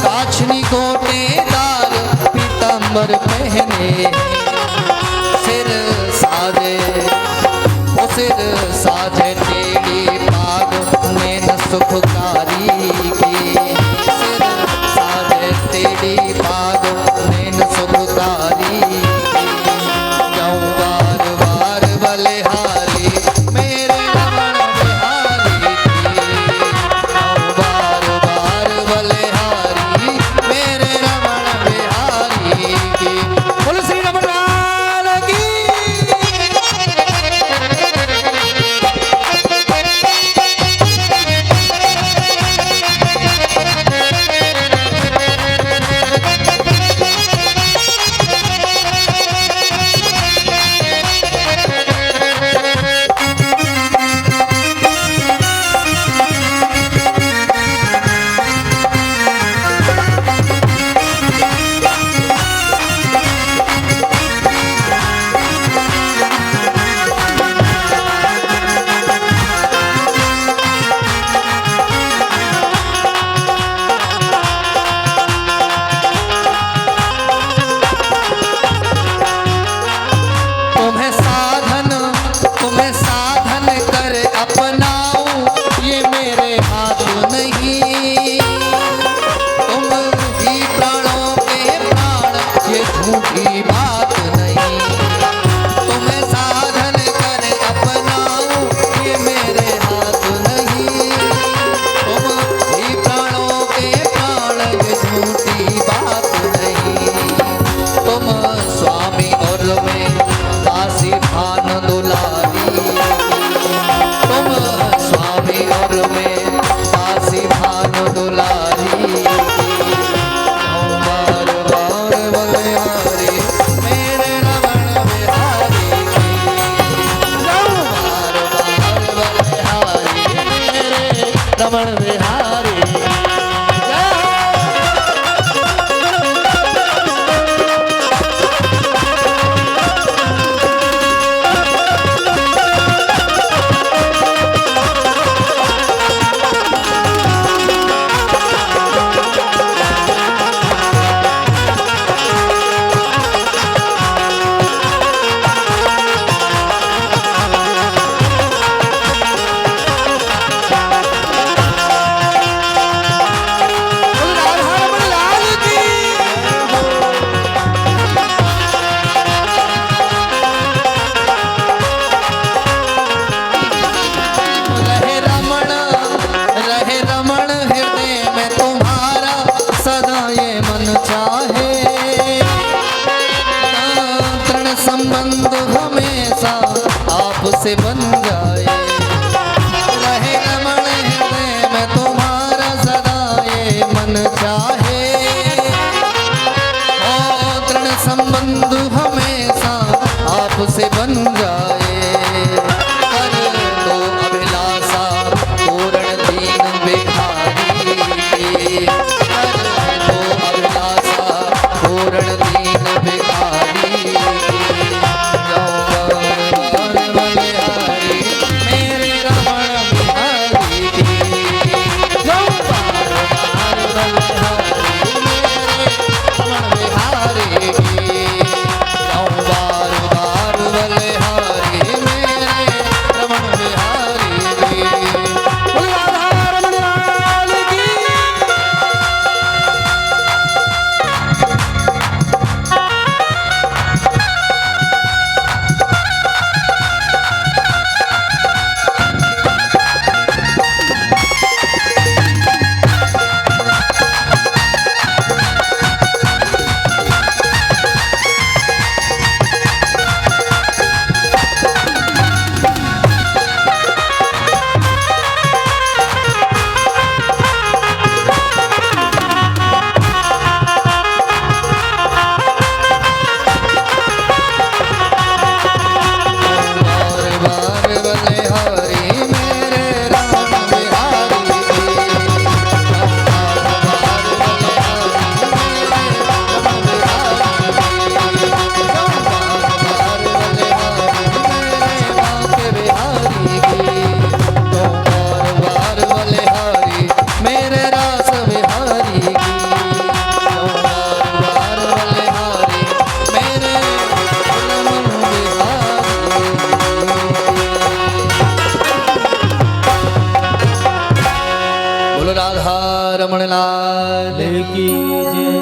काछनी गोटेदार पीतांबर पहने हैं। सिर साजे ओ सिर साजे टेढ़ी पाग नैन सुखकारी की। सिर साजे टेढ़ी पाग नैन सुखकारी की। जाऊं बार बार बलिहारी मेरे रमण बिहारी की। जाऊं बार बार बलिहारी मेरे रमण बिहारी की। बोलो श्री रमण रमण बिहारी जय हो। संबंध हमेशा आपसे बन जाए, रहे रमण हृदय में तुम्हारा सदा ये मन चाहे। ओ तृण संबंध हमेशा आपसे बन जाए, कर दो अभिलाषा पूर्ण दीन भिखारी, कर दो अभिलाषा पूर्ण दीन भिखारी। रमण लाल की जय।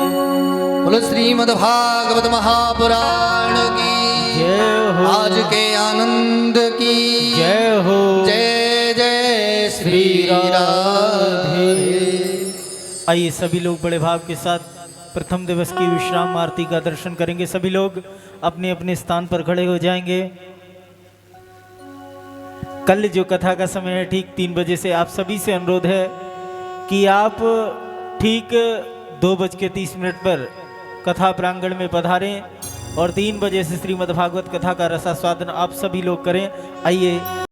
बोलो श्रीमद् भागवत महापुराण की जय हो। आज के आनंद की जय हो। जय जय श्री राधे। आइए सभी लोग बड़े भाव के साथ प्रथम दिवस की विश्राम आरती का दर्शन करेंगे। सभी लोग अपने अपने स्थान पर खड़े हो जाएंगे। कल जो कथा का समय है ठीक 3 बजे से, आप सभी से अनुरोध है कि आप ठीक 2:30 पर कथा प्रांगण में पधारें और 3 बजे से श्रीमद् भागवत कथा का रसास्वादन आप सभी लोग करें। आइए।